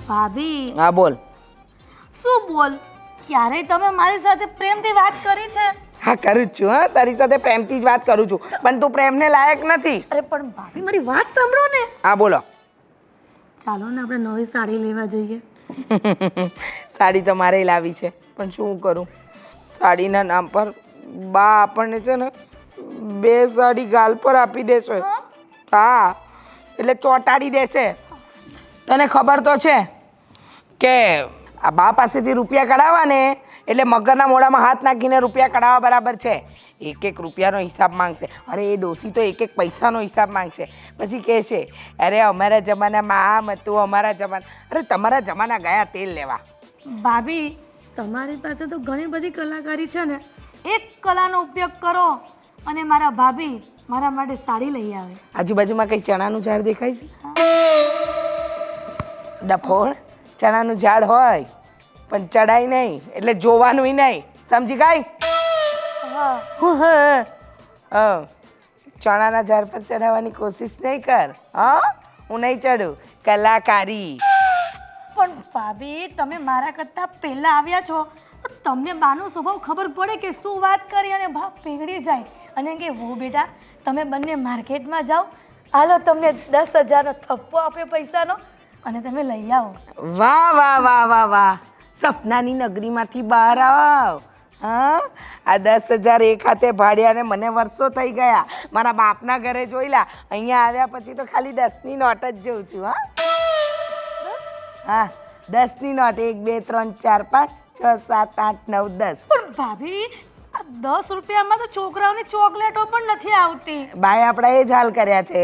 ભાભી હા બોલ. શું બોલ? ક્યારેય તમે મારી સાથે પ્રેમથી વાત કરી છે? હા કરું જ છું. હા તારી સાથે પ્રેમથી જ વાત કરું છું, પણ તું પ્રેમને લાયક નથી. અરે પણ ભાભી મારી વાત સાંભળો ને. હા બોલો. ચાલો ને આપણે નવી સાડી લેવા જઈએ. સાડી તો મારે લાવી છે, પણ શું કરું, સાડીના નામ પર બા આપણને છે ને 2 સાડી ગાલ પર આપી દેશે. હા એટલે ચોંટાડી દેશે. તને ખબર તો છે કે આ બા પાસેથી રૂપિયા કઢાવવા ને એટલે મગરના મોઢામાં હાથ નાખીને રૂપિયા કઢાવવા બરાબર છે. 1-1 રૂપિયાનો હિસાબ માંગશે. અરે એ ડોસી તો 1-1 પૈસાનો હિસાબ માંગશે. પછી કહે છે અરે અમારા જમાનામાં આમ હતું, અમારા જમાના. અરે તમારા જમાના ગયા તેલ લેવા. ભાભી તમારી પાસે તો ઘણી બધી કલાકારી છે ને, એક કલાનો ઉપયોગ કરો અને મારા ભાભી મારા માટે સાડી લઈ આવે. આજુબાજુમાં કઈ ચણાનું ઝાડ દેખાય છે? ડફોળ ચણાનું ઝાડ હોય પણ ચડાય નહીં, એટલે જોવાનું નહીં. સમજી ગઈ? ચણાના ઝાડ પર ચડાવવાની કોશિશ નહીં કર. હા હું નહીં ચડું. કલાકારી. પણ ભાભી તમે મારા કરતા પહેલા આવ્યા છો, તો તમને બાનો સ્વભાવ ખબર પડે કે શું વાત કરી અને ભાવ પીગળી જાય અને કે વો બેટા તમે બંને માર્કેટમાં જાઓ, હાલો તમને 10,000નો થપ્પો આપ્યો પૈસાનો અને તમે લઈ આવો. વાહ વાહ વાહ વાહ વાહ, સપનાની નગરીમાંથી બહાર આવ. હા આ 10,000 એક હાથે ભાડ્યા ને મને વર્ષો થઈ ગયા. મારા બાપના ઘરે જોઈલા, અહીંયા આવ્યા પછી તો ખાલી 10ની નોટ જ જોઉં છું. હા 10ની નોટ. 1 2 3 4 5 6 7 8 9 10. પણ ભાભી આ 10 રૂપિયામાં તો છોકરાઓની ચોકલેટો પણ નથી આવતી. બાય આપણા એ જ હાલ કર્યા છે.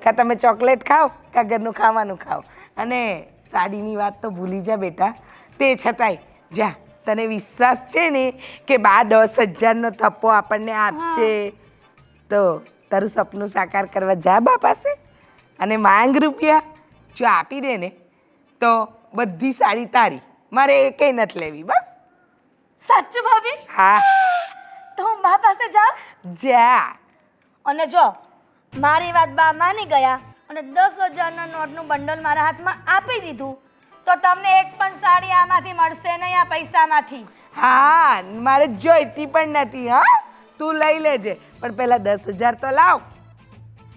કાં તમે ચોકલેટ ખાઓ કાં ઘરનું ખાવાનું ખાઓ. અને સાડીની વાત તો ભૂલી જા બેટા. તે છતાંય જા, તને વિશ્વાસ છે ને કે બા 10,000નો થપ્પો આપણને આપશે, તો તારું સપનું સાકાર કરવા જા બા પાસે અને માંગ રૂપિયા. જો આપી દે ને તો બધી સાડી તારી, મારે એકેય નથી લેવી. બસ. સાચું ભાભી? હા તો હું બા પાસે જાઉં? જા. અને જો મારી વાત બા માની ગયા અને 10,000ના નોટનું બંડલ મારા હાથમાં આપી દીધું, તો તમને એક પણ સાડી આમાંથી મળશે નહીં, આ પૈસામાંથી. હા મારે જોઈતી પણ નથી. હા તું લઈ લેજે, પણ પેલા 10,000 તો લાવ.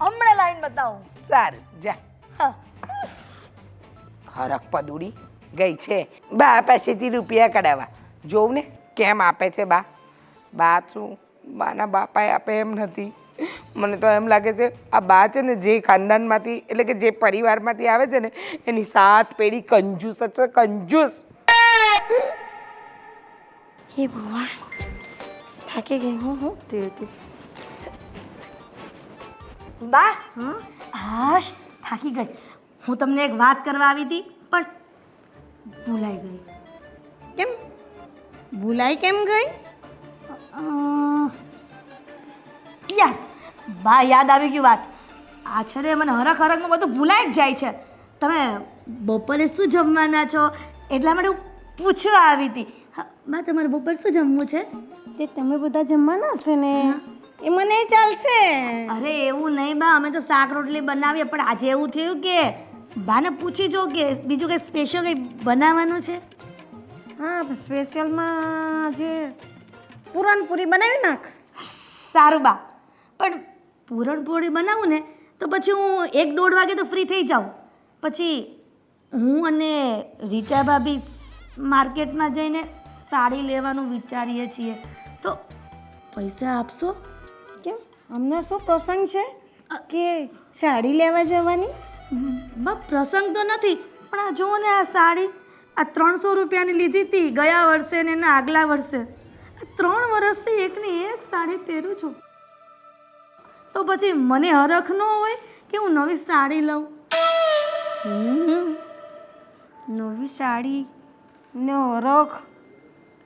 હમણાં લાઈન બતાવું. સારું જા. હા. હરખ પદુડી ગઈ છે બા પાસેથી રૂપિયા કઢાવવા. જોઉં ને કેમ આપે છે બા. બા શું બાના બાપાએ આપે એમ નથી. મને તો એમ લાગે છે આ બા છે ને જે ખાનદાનમાંથી એટલે કે જે પરિવારમાંથી આવે છે ને એની 7 પેઢી કંજૂસ જ છે. કંજૂસ. હે ભગવાન, થાકી ગઈ હું. બા હાશ થાકી ગઈ. હું તમને એક વાત કરવા આવી હતી પણ ભૂલાઈ ગઈ. કેમ ભૂલાઈ કેમ ગઈ? યસ બા, યાદ આવી ગયું વાત. આ છે ને મને હરખમાં બધું ભૂલાઈ જ જાય છે. તમે બપોરે શું જમવાના છો એટલા માટે હું પૂછવા આવી હતી. બા તમારે બપોર શું જમવું છે? તે તમે બધા જમવાના હશે ને, એ મને ચાલશે. અરે એવું નહીં બા, અમે તો શાક રોટલી બનાવીએ, પણ આજે એવું થયું કે બાને પૂછી જો કે બીજું કંઈ સ્પેશિયલ કંઈ બનાવવાનું છે. હા સ્પેશિયલમાં જે પૂરણપૂરી બનાવી નાખ. સારું બા, પણ પૂરણપોળી બનાવું ને તો પછી હું 1-1.5 વાગે તો ફ્રી થઈ જાઉં. પછી હું અને રીચા ભાભી માર્કેટમાં જઈને સાડી લેવાનું વિચારીએ છીએ, તો પૈસા આપશો? કેમ અમને શું પ્રસંગ છે કે સાડી લેવા જવાની? બા પ્રસંગ તો નથી, પણ આ જુઓ ને આ સાડી આ 300 રૂપિયાની લીધી હતી ગયા વર્ષે ને એના આગલા વર્ષે. આ 3 વર્ષથી એકની એક સાડી પહેરું છું, તો પછી મને હરખ ન હોય કે હું નવી સાડી લઉં? નવી સાડી ને હરખ,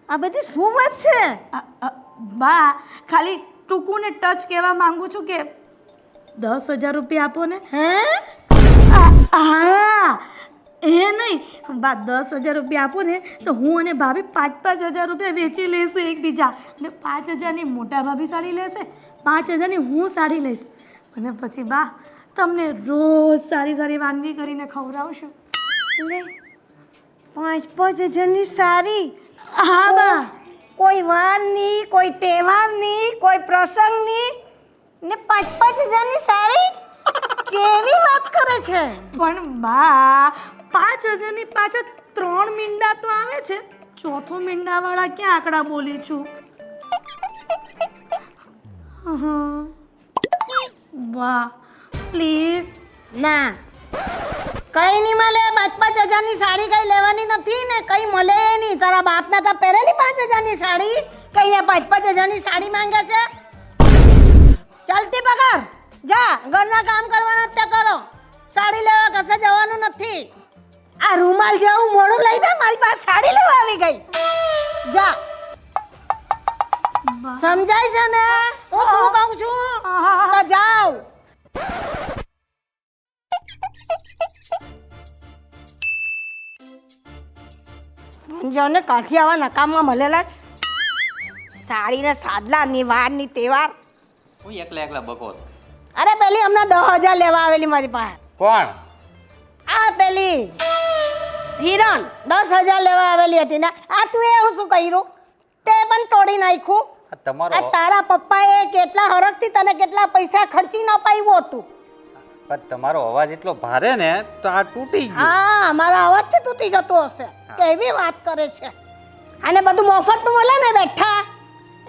આ બધી શું વાત છે? બા ખાલી ટૂંકું ને ટચ કહેવા માંગુ છું કે 10,000 રૂપિયા આપો ને. હા એ નહીં બા, 10,000 રૂપિયા આપો ને તો હું અને ભાભી 5,000 રૂપિયા વેચી લઈશું એકબીજા, અને 5,000ની મોટા ભાભી સાડી લેશે, 5,000ની હું સાડી લઈશ, અને પછી બા તમને રોજ સારી સારી વાનગી કરીને ખવડાવશું. લે 5,000 ની સાડી? હા બા. કોઈ વારની, કોઈ તહેવારની, કોઈ પ્રસંગની ને 5,000 ની સાડી? કેવી વાત કરે છે? પણ બા 5,000 ની પાછળ 3 મીંડા તો આવે છે, ચોથો મીંડાવાળા ક્યાં આંકડા બોલી છું? વાહ પ્લીઝ. ના, કઈ નહીં મળે. 5,000 ની સાડી કઈ લેવાની નથી ને કઈ મળે નહીં. તારા બાપને તો પહેરેલી 5,000 ની સાડી, કઈ 5,000 ની સાડી માંગે છે? ચાલતી પકડ, જા ઘરના કામ કરવાના તે કરો. સાડી લેવા કશે જવાનું નથી. આ રૂમાલ જેવું મોડું લઈને મારી પાસે સાડી લેવા આવી ગઈ. જા, સમજાય છે ને હું શું કહું છું? તો જાઓ. જોને કાંથી આવા નકામમાં મળેલા જ. સાડી ને સાદલા ની વાર ની તહેવાર. હું એકલા બકો. અરે પેલી હમણાં 10,000 લેવા આવેલી મારી પાસે. કોણ? આ પેલી હિરણ 10,000 લેવા આવેલી હતી ને. આ તું એવું શું કર્યું? તે પણ તોડી નાખ્યું. આ તમારો આ તારા પપ્પાએ કેટલા હરખથી તને કેટલા પૈસા ખર્ચી ન પાવ્યું હતું. પણ તમારો અવાજ એટલો ભારે ને તો આ તૂટી ગયું. હા, મારા અવાજથી તૂટી જતો હશે. કેવી વાત કરે છે? આને બધું મફતનું મળે ને બેઠા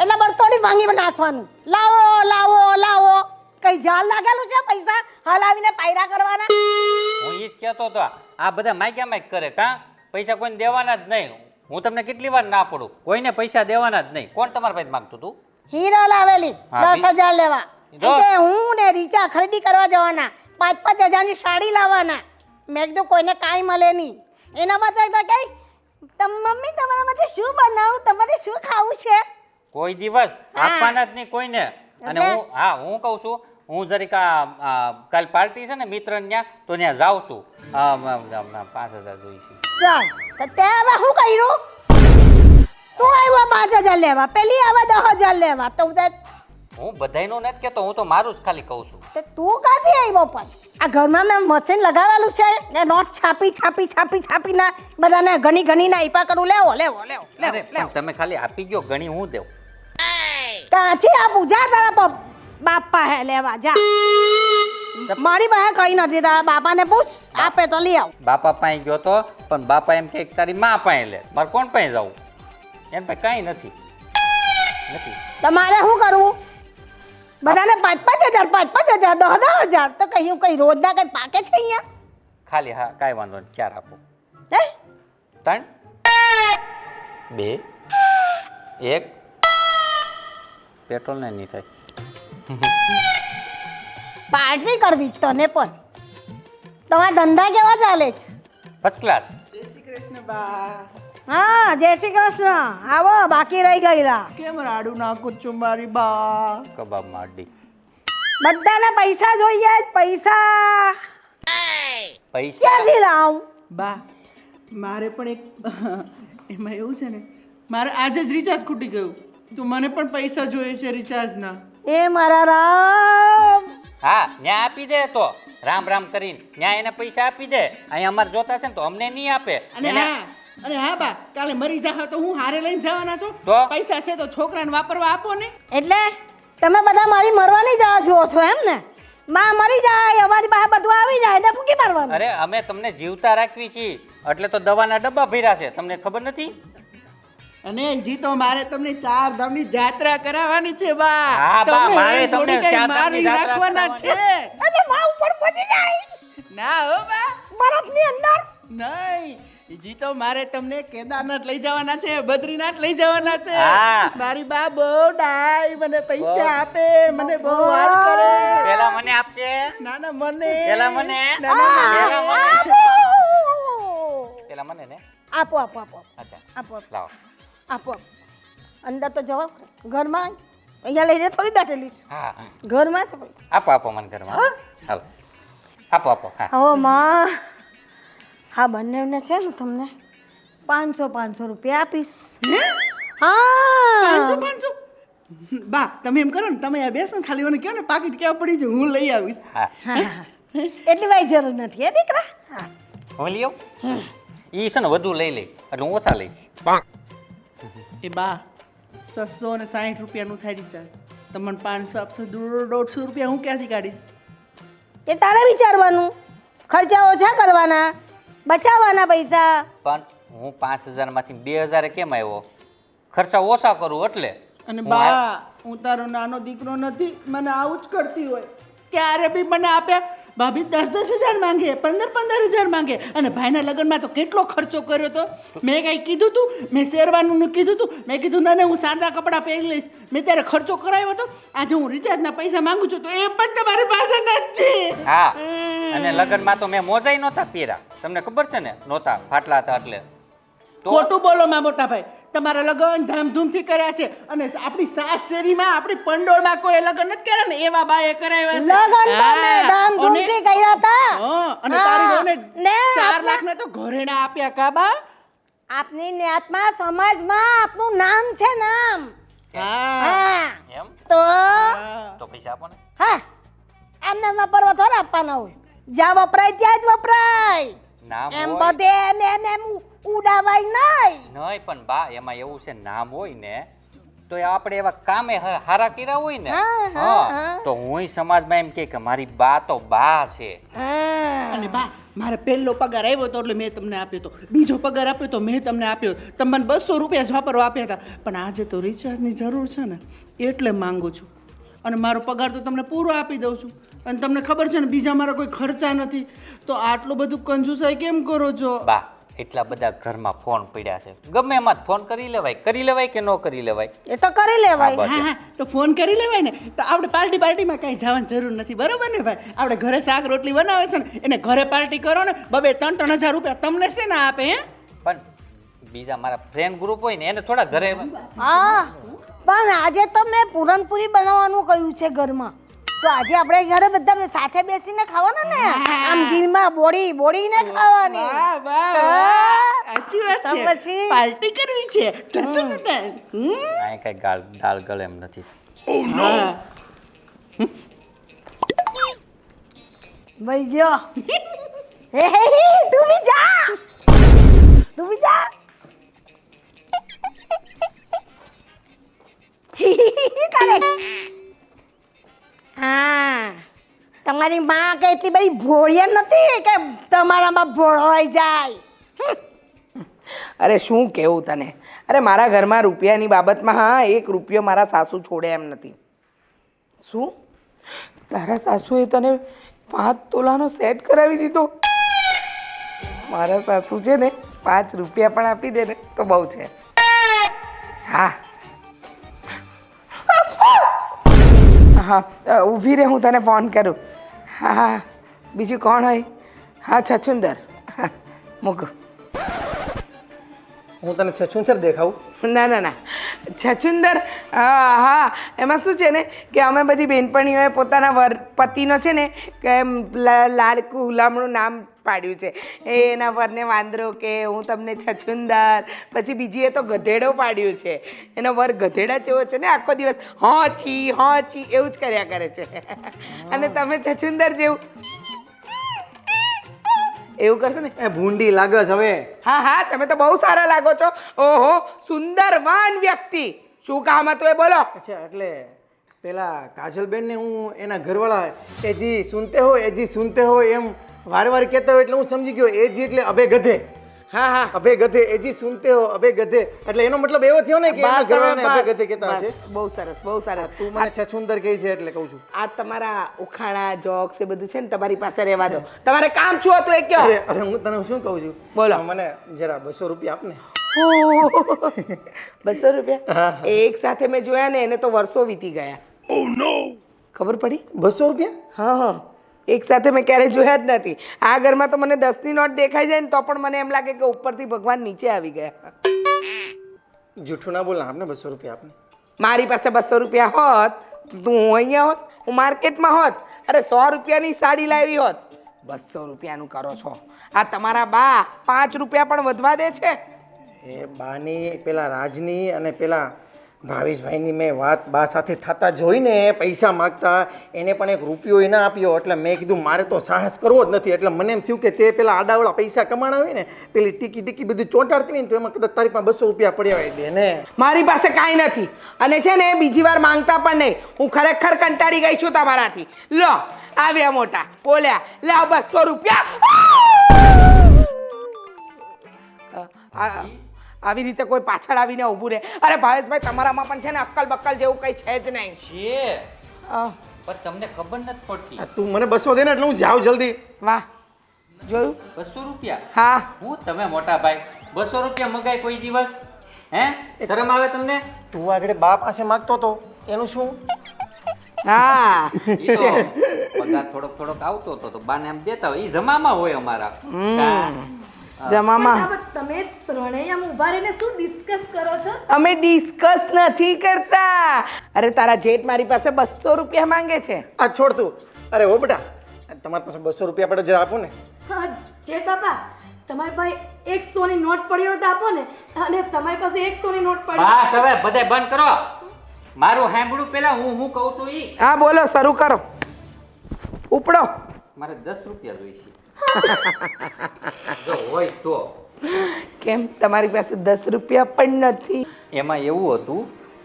એટલે બરતોડી ભાંગી નાખવાનું. લાવો લાવો લાવો. કઈ જાલ લાગેલું છે પૈસા હલાવીને પાયરા કરવાના? હું ઈ જ કહેતો હતો, આ બધા માગ્યા માગ કરે કા? પૈસા કોઈને દેવાના જ નહીં. હું તમને કેટલી વાર ના પડું, કોઈને પૈસા દેવાના જ નહીં. કોણ તમારા પાસે માંગતું તું? હીરો લાવેલી હા, 10,000 લેવા. જો. કે હું ને રીચા ખરીદી કરવા જવાના, 5,000 ની સાડી લાવવાના. મેં કીધું કોઈને કાંઈ મળે નહીં. એના માટે કઈ મમ્મી તમારા માટે શું બનાવું, તમારે શું ખાવું છે? કોઈ દિવસ આપવાના જ નહીં કોઈને. અને એટલે? હું કહું છું, હું જરીક કાલ પાર્ટી છે ને મિત્ર ત્યાં, તો ત્યાં જાઉં છું. 5,000 જોઈ છે. ચાલ તો તે હવે શું કર્યું? તું આવ્યો 5,000 લેવા, પેલી આવે 10,000 લેવા. તો હું બધાયનું નથી કહેતો, હું તો મારું જ ખાલી કહું છું. તે તું કાંથી આવ્યો? પણ આ ઘરમાં મેં મશીન લગાવેલું છે ને નોટ છાપી ના બધાને ઘણી ના આપ્યા કરું. લેવો લેવો લેવો અરે પણ તમે ખાલી આપી ગયો, ગણી હું દેવ. ત્યાંથી આ પૂજા તારા બાપ પાસે લેવા જા. મારી પાસે કઈ નથી. તારા બાપાને પૂછ, આપે તો લઈ આવ. બાપા પાસે ગયો તો, પણ બાપા એમ કે તારી માં પાસે લે. મારે કોણ પાસે જવું? એમ પાસે કાંઈ નથી. તમારે શું કરવું? બધાને 5,000 10,000 તો કઈ રોજના કઈ પાકે છે અહીંયા? ખાલી હા, કાંઈ વાંધો નહીં. 4 આપો. હે? 3 2 1. પેટ્રોલ ને નહીં થાય. પાર્ટી કરવી તને પણ. તમારા ધંધા કેવા ચાલે છે? First class. હા, જય શ્રી કૃષ્ણ. આવો, બાકી રહી ગયેલા. કેમ રાડું નાખું છું મારી બા? કબાબમાં અડ્ડી. બધાને પૈસા જોઈએ જ. પૈસા પૈસા ક્યાંથી લાવ? બા મારે પણ એક એમાં એવું છે ને, મારે આજે જ રિચાર્જ ખૂટી ગયું, તો મને પણ પૈસા જોઈએ છે રિચાર્જના. એ મારા રામ. હા, ન્યા આપી દે તો રામ રામ કરીને ન્યા એને પૈસા આપી દે. અહીંયા અમારે જોતા છે ને તો અમને નહીં આપે. અને હા બા, કાલે મરી જાવ તો હું હારે લઈને જવાના છો. તો? પૈસા છે તો છોકરાને વાપરવા આપો ને. એટલે તમે બધા મારી મરવાની જ રાહ જુઓ છો એમ ને? માં મરી જાય, અમારી પાસે બધું આવી જાય ને ફૂકી મારવાનું. અરે અમે તમને જીવતા રાખવી છીએ, એટલે તો દવાના ડબ્બા ભર્યા છે. તમને ખબર નથી? અને હજી તો મારે તમને 4 ધામની જાત્રા કરાવવાની છે બા. હા બા, મારે તમને થોડી કઈ 4 ધામની મારી જાત્રા રાખવાના છે. અને માં ઉપર પહોંચી જાય ના હો બા, બરફની અંદર. નહીં. હજી તો મારે તમને કેદારનાથ લઈ જવાના છે, બદ્રીનાથ લઈ જવાના છે. હા. મારી બા બહુ ડાય, મને પૈસા આપે, મને બહુ વાત કરે. પેલા મને આપશે. ના ના મને. પેલા મને. ના, ના, પેલા મને. આપો પેલા મને ને. આપો આપો આપો અચ્છા આપો લાવો. આપો. અંદર તો જવાબ ઘરમાં અહીંયા લઈને થોડી બેઠેલી છે. હા ઘરમાં છે પૈસા. આપો આપો મને ઘરમાં. ચાલો આપો આપો. હા હવે માં હા બંનેને છે ને તમને 500 રૂપિયા આપીશ. હા 500. બા તમે એમ કરો ને, તમે આ બેસો ને, ખાલી મને કહો ને પાકીટ કેવા પડી છે, હું લઈ આવીશ. હા એટલી વાય જરૂર નથી હે દીકરા. હા હું લઈ આવું. એ છે ને વધુ લઈ લે એટલે હું ઓછા લઈશ. એ બા 660 રૂપિયાનું થાય રિચાર્જ. તમને 500 આપશો, 150 રૂપિયા હું ક્યાંથી કાઢીશ? એ તારે વિચારવાનું, ખર્ચા ઓછા કરવાના, બચાવવાના પૈસા. પણ હું 5000 માંથી 2000 કેમ આવ્યો? ખર્ચા ઓછા કરું એટલે. અને હું બા હું તારો નાનો દીકરો નથી, મને આવું જ કરતી હોય. ક્યારે બી મને આપ્યા ભાભી 10,000 માંગે, 15,000 માંગે. અને ભાઈના લગ્નમાં તો કેટલો ખર્ચો કર્યો તો. મેં કંઈ કીધું તું? મેં શેરવાનું કીધું તું? મેં કીધું ના હું સાદા કપડાં પહેરી લઈશ. મેં ત્યારે ખર્ચો કરાવ્યો હતો. આજે હું રિચાર્જના પૈસા માંગુ છું તો એ પણ તમારી પાસે નથી. હા, અને લગ્નમાં તો મેં મોજાઈ નહોતા પહેર્યા. તમને ખબર છે ને, નહોતા, ફાટલા હતા એટલે. તો ખોટું બોલો માં મોટા ભાઈ. તમારા લગ્ન ધામધૂમથી કર્યા છે અને આપણી સાસ શેરીમાં આપણી પંડોળમાં કોઈ લગ્ન નથી કર્યા ને, એવા બાએ કરાવ્યા છે. લગન તો મેં હા, ધામધૂમથી અને- કર્યા હતા. હા, અને તારી વહુને ને 4 લાખના તો ઘરેણા આપ્યા કાબા. આપની ન્યાતમાં સમાજમાં આપનું નામ છે, નામ. હા હા એમ તો હા. તો પૈસા આપો ને. હા આમને એમના પર્વ થોડા આપવાના હોય, જ્યાં વપરાય ત્યાં જ વપરાય. નામ એમ હોય બધે એમ ઉડાવાય નહીં. નહીં, પણ બા એમાં એવું છે, નામ હોય ને તો એ આપણે એવા કામે હારા કર્યા હોય ને, હા, હા, હા, હા. તો હું સમાજમાં એમ કે મારી બા તો બા છે. હા. અને બા મારે પહેલો પગાર આવ્યો હતો એટલે મેં તમને આપ્યો હતો, બીજો પગાર આપ્યો તો મેં તમને આપ્યો. તમે મને 200 રૂપિયા જ વાપરવા આપ્યા હતા, પણ આજે તો રિચાર્જની જરૂર છે ને એટલે માંગુ છું. અને મારો પગાર તો તમને પૂરો આપી દઉં છું. અને તમને ખબર છે ને બીજા મારા કોઈ ખર્ચા નથી, તો આટલું બધું કંજુસાઈ કેમ કરો છો? બા એટલા બધા ઘરમાં ફોન પડ્યા છે, ગમે એમાં જ ફોન કરી લેવાય કે ન કરી લેવાય. એ તો કરી લેવાય. બસ. હા હા, તો ફોન કરી લેવાય ને. તો આપણે પાર્ટીમાં કાંઈ જવાની જરૂર નથી, બરોબર ને ભાઈ? આપણે ઘરે શાક રોટલી બનાવે છે ને એને ઘરે પાર્ટી કરો ને, 2,000-3,000 રૂપિયા તમને છે ને આપે. હે પણ બીજા મારા ફ્રેન્ડ ગ્રુપ હોય ને એને થોડા ઘરે હા પણ આજે તો મેં પૂરણપૂરી બનાવવાનું કહ્યું છે ઘરમાં, તો આજે આપણે ઘરે બધા સાથે બેસીને ખાવાના ને, આમ ઘીમાં બોળીને ખાવાની. વાહ વાહ વાહ, સાચી વાત તો છે. પછી? પાર્ટી કરવી છે. હમ. આ કઈ દાળ ગળે એમ નથી. હા. ભાઈ ગયો. હે તું બી જા, તું બી જા. કરે છે. હા તમારી માં કે એટલી બધી ભોળિયા નથી કે તમારામાં ભોળવાઈ જાય. અરે શું કેવું તને. અરે મારા ઘરમાં રૂપિયાની બાબતમાં હા 1 રૂપિયો મારા સાસુ છોડે એમ નથી. શું તારા સાસુએ તને 5 તોલાનો સેટ કરાવી દીધો? મારા સાસુ છે ને 5 રૂપિયા પણ આપી દે ને તો બહુ છે. હા હા ઊભી રહે, હું તને ફોન કરું. હા હા બીજું કોણ હોય? હા છછુંદર. હા મૂક. હું તને છછુંછર દેખાવું? ના ના ના છછુંદર. હા એમાં શું છે ને કે અમે બધી બહેનપણીઓએ પોતાના પતિનો છે ને કે એમ લાડકું હુલામણું નામ પાડ્યું છે. એના વરને વાંદરો કે, હું તમને છછુંદર. પછી બીજીએ તો ગધેડો પાડ્યું છે. એનો વર ગધેડા જેવો છે ને, આખો દિવસ હોચી એવું જ કર્યા કરે છે. અને તમે છછુંદર જેવું એવું કરશો ને. એ ભૂંડી લાગે છે હવે. હા હા તમે તો બહુ સારા લાગો છો. ઓહો સુંદરવાન વ્યક્તિ. શું કામ હતું એ બોલો. અચ્છા, એટલે પેલા કાજલબેન ને હું એના ઘરવાળા એજી સુનતે હો એમ વારે કહેતા હોય એટલે હું સમજી ગયો. એજી એટલે અભે ગધે. હા હા અભે ગધે, એજી સુનતે હો અભે ગધે, એટલે એનો મતલબ એવો થયો ને કે એના ઘરવાળાને અભે ગધે કહેતા હશે. બહુ સરસ બહુ સરસ. તું મને છછુંદર કહી છે એટલે કહું છું. આ તમારા ઉખાણા જોક્સ એ બધું છે ને તમારી પાસે રહેવા દો. તમારે કામ શું હતું એ કયો. અરે હું તને શું કહું છું, બોલો. મને જરા 200 રૂપિયા આપ ને. 200 રૂપિયા એક સાથે મેં જોયા ને એને તો વર્ષો વીતી ગયા. ખબર પડી? 200 રૂપિયા? હા હા એક સાથે મેં ક્યારેય જોયા જ નથી. આ ઘરમાં તો મને 10ની નોટ દેખાઈ જાય ને તો પણ મને એમ લાગે કે ઉપરથી ભગવાન નીચે આવી ગયા. જૂઠું ના બોલ ને, આપને 200 રૂપિયા આપને. મારી પાસે 200 રૂપિયા હોત તો હું અહીંયા હોત, હું માર્કેટમાં હોત. અરે 100 રૂપિયાની સાડી લાવી હોત. 200 રૂપિયાનું કરો છો. આ તમારા બા 5 રૂપિયા પણ વધવા દે છે. એ બાની પેલા રાજની અને પેલા ભાવેશભાઈની મેં વાત બા સાથે થતા જોઈને પૈસા માગતા એને પણ એક રૂપિયો ના આપ્યો એટલે મેં કીધું મારે તો સાહસ કરવો જ નથી એટલે મને એમ થયું કે તે પેલા આડાવડા પૈસા કમાણા હોય ને પેલી ટીકી બધું ચોંટાડતી હોય ને તો એમાં કદાચ તારી પાસે 200 રૂપિયા પડ્યા હોય દે ને મારી પાસે કાંઈ નથી અને છે ને બીજી વાર માંગતા પણ નહીં. હું ખરેખર કંટાળી ગઈ છું તમારાથી. લો આવ્યા મોટા બોલ્યા લાવ 200 રૂપિયા. આવી રીતે કોઈ પાછળ આવીને ઊભું રહે. અરે ભાવેશભાઈ તમારામાં પણ છે ને અક્કલ બક્કલ જેવું કંઈ છે જ નહીં. છે પણ તમને ખબર નથી પડતી. આ તું મને 200 દે ને એટલે હું જાઉં જલ્દી. વાહ જોયું 200 રૂપિયા? હા હું તમે મોટા ભાઈ 200 રૂપિયા મગાય કોઈ દિવસ? હે શરમ આવે તમને? તું આગળ બા પાસે માગતો તો એનું શું? હા ઈ તો પગાર થોડોક આવતો હતો તો બાને એમ દેતા હોય. ઈ જમામાં હોય અમારા. જમામાં પણ તમે ત્રણેય આમ ઊભા રહીને શું ડિસ્કસ કરો છો? અમે ડિસ્કસ નથી કરતા. અરે તારા જેઠ મારી પાસે 200 રૂપિયા માંગે છે. આ છોડ તું. અરે હો બેટા તમારી પાસે 200 રૂપિયા પડે જરા આપો ને. હા જેઠ બાપા તમારી પાસે 100 ની નોટ પડી હોય તો આપો ને. અને તમારી પાસે 100 ની નોટ પડી બસ હવે બધાય બંધ કરો. મારું સાંભળું પેલા હું કહું છું ઈ. હા બોલો શરૂ કરો. ઉપડો. મારે 10 રૂપિયા જોઈશે. જો હોય તો. કેમ તમારી પાસે 10 રૂપિયા પણ નથી? એમાં એવું હતું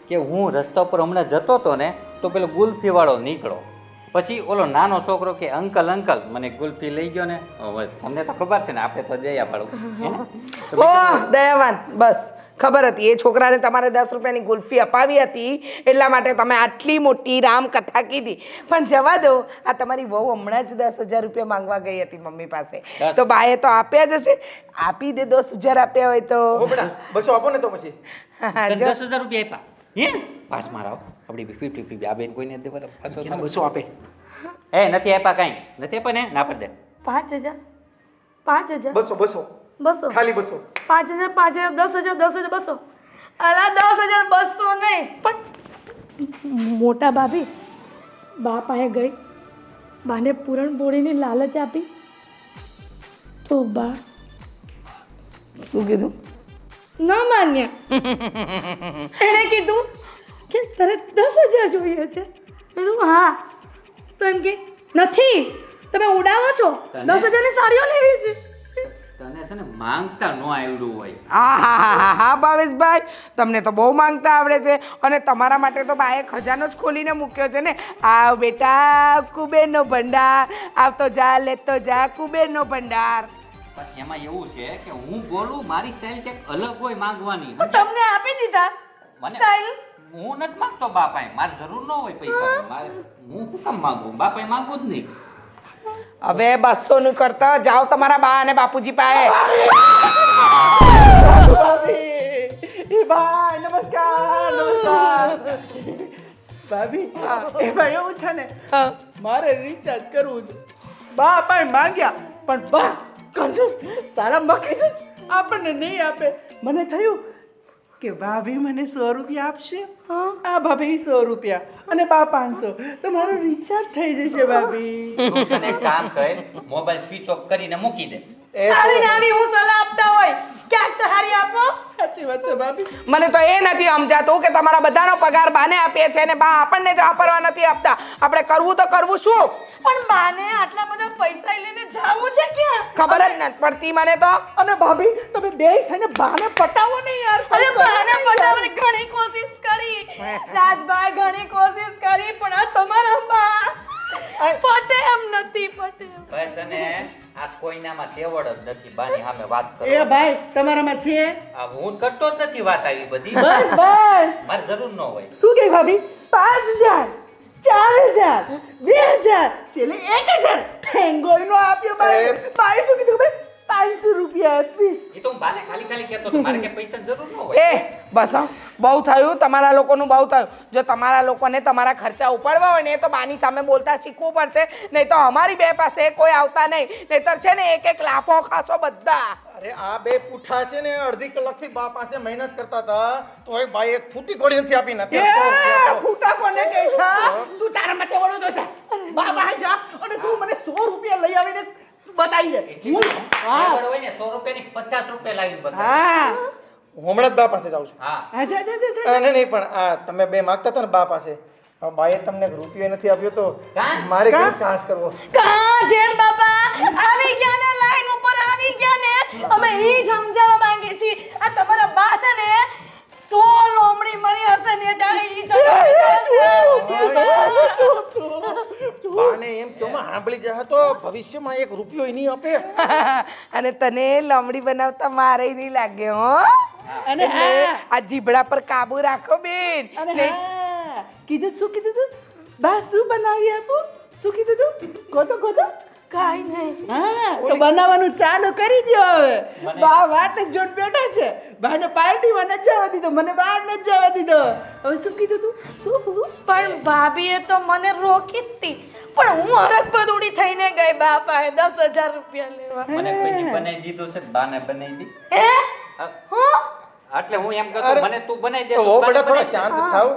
કે હું રસ્તા પર હમણાં જતો હતો ને તો પેલો ગુલ્ફી વાળો નીકળો. પછી ઓલો નાનો છોકરો કે અંકલ મને ગુલ્ફી લઈ ગયો ને. હવે તમને તો ખબર છે ને આપણે તો દયા પાડું. ઓહ દયાવાન બસ ખબર હતી એ છોકરાને તમારે 10 રૂપિયાની ગુલ્ફી અપાવી હતી એટલા માટે તમે આટલી મોટી રામકથા કીધી. પણ જવા દો આ તમારી વહુ હમણાં જ 10,000 રૂપિયા માંગવા ગઈ હતી મમ્મી પાસે તો બાએ તો આપ્યા જ હશે. આપી દે 10,000 આપ્યા હોય તો. હો બેટા 200 આપો ને તો પછી. તને 10,000 રૂપિયા આપ્યા હે? પાસ મારાવ આપણી 50 આ બેન કોઈને દેવા પાછો 200 આપે. એ નથી આપ્યા કાંઈ નથી આપ્યા ને ના પડ દે. 5,000 5,000 200 200 ખાલી 200. 5,000 5,000 10,000 10,000 200. અલા 10,000 200 નહીં પણ મોટા ભાભી બા પાસે ગઈ બાને પૂરણપોળીની લાલચ આપી તો બા શું કીધું? ન માન્યા. એણે કીધું કે તારે 10,000 જોઈએ છે. મેં કીધું હા. તો એમ કે નથી તમે ઉડાવો છો 10,000 ની સાડીઓ લેવી છે. તને છે ને માંગતા ન આવડું હોય. હા ભાવેશભાઈ તમને તો બહુ માંગતા આવડે છે અને તમારા માટે તો બાએ ખજાનો જ ખોલીને મૂક્યો છે ને. આવ બેટા કુબેરનો ભંડાર આવતો જા લેતો જા કુબેરનો ભંડાર. પણ એમાં એવું છે કે હું બોલું મારી સ્ટાઇલ કંઈક અલગ હોય માંગવાની. તમને આપી દીધા મને સ્ટાઇલ. હું નથી માંગતો બાપાએ. મારે જરૂર ન હોય પૈસા. મારે હું શું કામ માંગુ? બાપાએ માંગવું જ નહીં. હવે 200 નું કરતા જાઓ તમારા બા અને બાપુજી પાસે. ભાઈ નમસ્કાર. ભાભી એમાં એવું છે ને મારે રિચાર્જ કરવું છે. બા ભાઈ માંગ્યા પણ બા કંજૂસ સારા મખી છે આપણને નહીં આપે. મને થયું કે ભાભી મને 100 રૂપિયા આપશે. આ ભાભી 100 રૂપિયા અને બા 500 તો મારું રિચાર્જ થઈ જશે ભાભી. તું છે ને એક કામ કર મોબાઈલ સ્વિચ ઓફ કરીને મૂકી દે. આવી આવી હું સલાહ આપતા હોય ક્યાંક તો હારી આપો. સાચી વાત છે ભાભી. મને તો એ નથી સમજાતું કે તમારા બધાનો પગાર બાને આપીએ છે ને બા આપણને જ વાપરવા નથી આપતા. આપણે કરવું તો કરવું શું? પણ બાને આટલા બધા પૈસા લઈને જાવું છે ક્યાં? ખબર જ નથી પડતી મને તો. અને ભાભી તમે બે થઈને બાને પટાવો ને યાર. અરે બાને પટાવવાની ઘણી કોશિશ કરી રાજભાઈ ઘણી કોશિશ કરી પણ આ તમારા બા પટે એમ નથી પટે. બસ અને આ કોઈનામાં તેવડ જ નથી બાની સામે વાત કરો. એ ભાઈ તમારામાં છે. આ હું કરતો જ નથી વાત આવી બધી. બસ બસ. મારે જરૂર ન હોય. શું કે ભાભી 5,000 4,000 2,000 છેલ્લે 1,000 થેંગોય નો આપ્યો ભાઈ. ભાઈ શું કીધું ખબર 500 રૂપિયા આપીશ. એ તો હું બાને ખાલી કહેતો હતો. મારે કે પૈસા જરૂર ન હોય. એ બસ હો, બહુ થયું તમારા લોકોનું બહુ થયું. જો તમારા લોકોને તમારા ખર્ચા ઉપાડવા હોય ને તો બાની સામે બોલતા શીખવું પડશે. નહીં તો અમારી બે પાસે કોઈ આવતા નહીં. નહીતર છે ને એક લાફો ખાશો બધા. અરે આ બે પૂઠા છે ને અડધી કલાકથી બા પાસે મહેનત કરતા હતા તોય બાઈ એક ફૂટી કોડી નથી આપી નથી. ફૂટા કોને કહે છે? તું તારા માટે વળો તો છે. બા બહાર જા અને તું મને 100 રૂપિયા લઈ આવીને બતાવી દે. એટલી બધી તેવડ હોય ને 100 રૂપિયાની 50 રૂપિયા લાવીને બતાવે. હા હું હમણાં જ બા પાસે જાઉં છું હા અચ્છા અચ્છા અચ્છા નહીં પણ આ તમે બે માગતા હતા ને બા પાસે હવે બાએ તમને રૂપિયો નથી આપ્યો તો કાં? મારે કેમ સાહસ કરવો કા જેઠ બાપા આવી ગયા ને લાઈન ઉપર આવી ગયા ને અમે ઈ જ સમજાવવા માંગીએ છીએ આ તમારા બા છે ને 100 લોમડી મરી હશે ને જાણે ઈ બાને એમ કહો માં સાંભળી જાય તો ભવિષ્યમાં એક રૂપિયો નહીં આપે અને તને લમડી બનાવતા મારે નહીં લાગે હો અને એટલે આ જીભડા પર કાબુ રાખો બેન અને નહીં- હા કીધું શું કીધું તું બા શું બનાવી આપું શું કીધું તું ગોતો કાઈ નહીં હા તો બનાવવાનું ચાલુ કરી દો હવે બા વાટ જ જોઈને બેઠા છે બાને પાર્ટીમાં ન જવા દીધો મને બહાર ન જવા દીધો હવે શું કીધું તું શું પણ ભાભીએ તો મને રોકી જ હતી પણ હું હરખ બદુડી થઈને ગઈ બાપાએ 10,000 રૂપિયા લેવા મને કોઈ બનાવી દીધું છે બાને બનાવી દી હે હું એટલે હું એમ અરે, કહેતો મને તું બનાવી દે તો તું હો બાને બેટા થોડા બનાવી દે. શાંત થાવ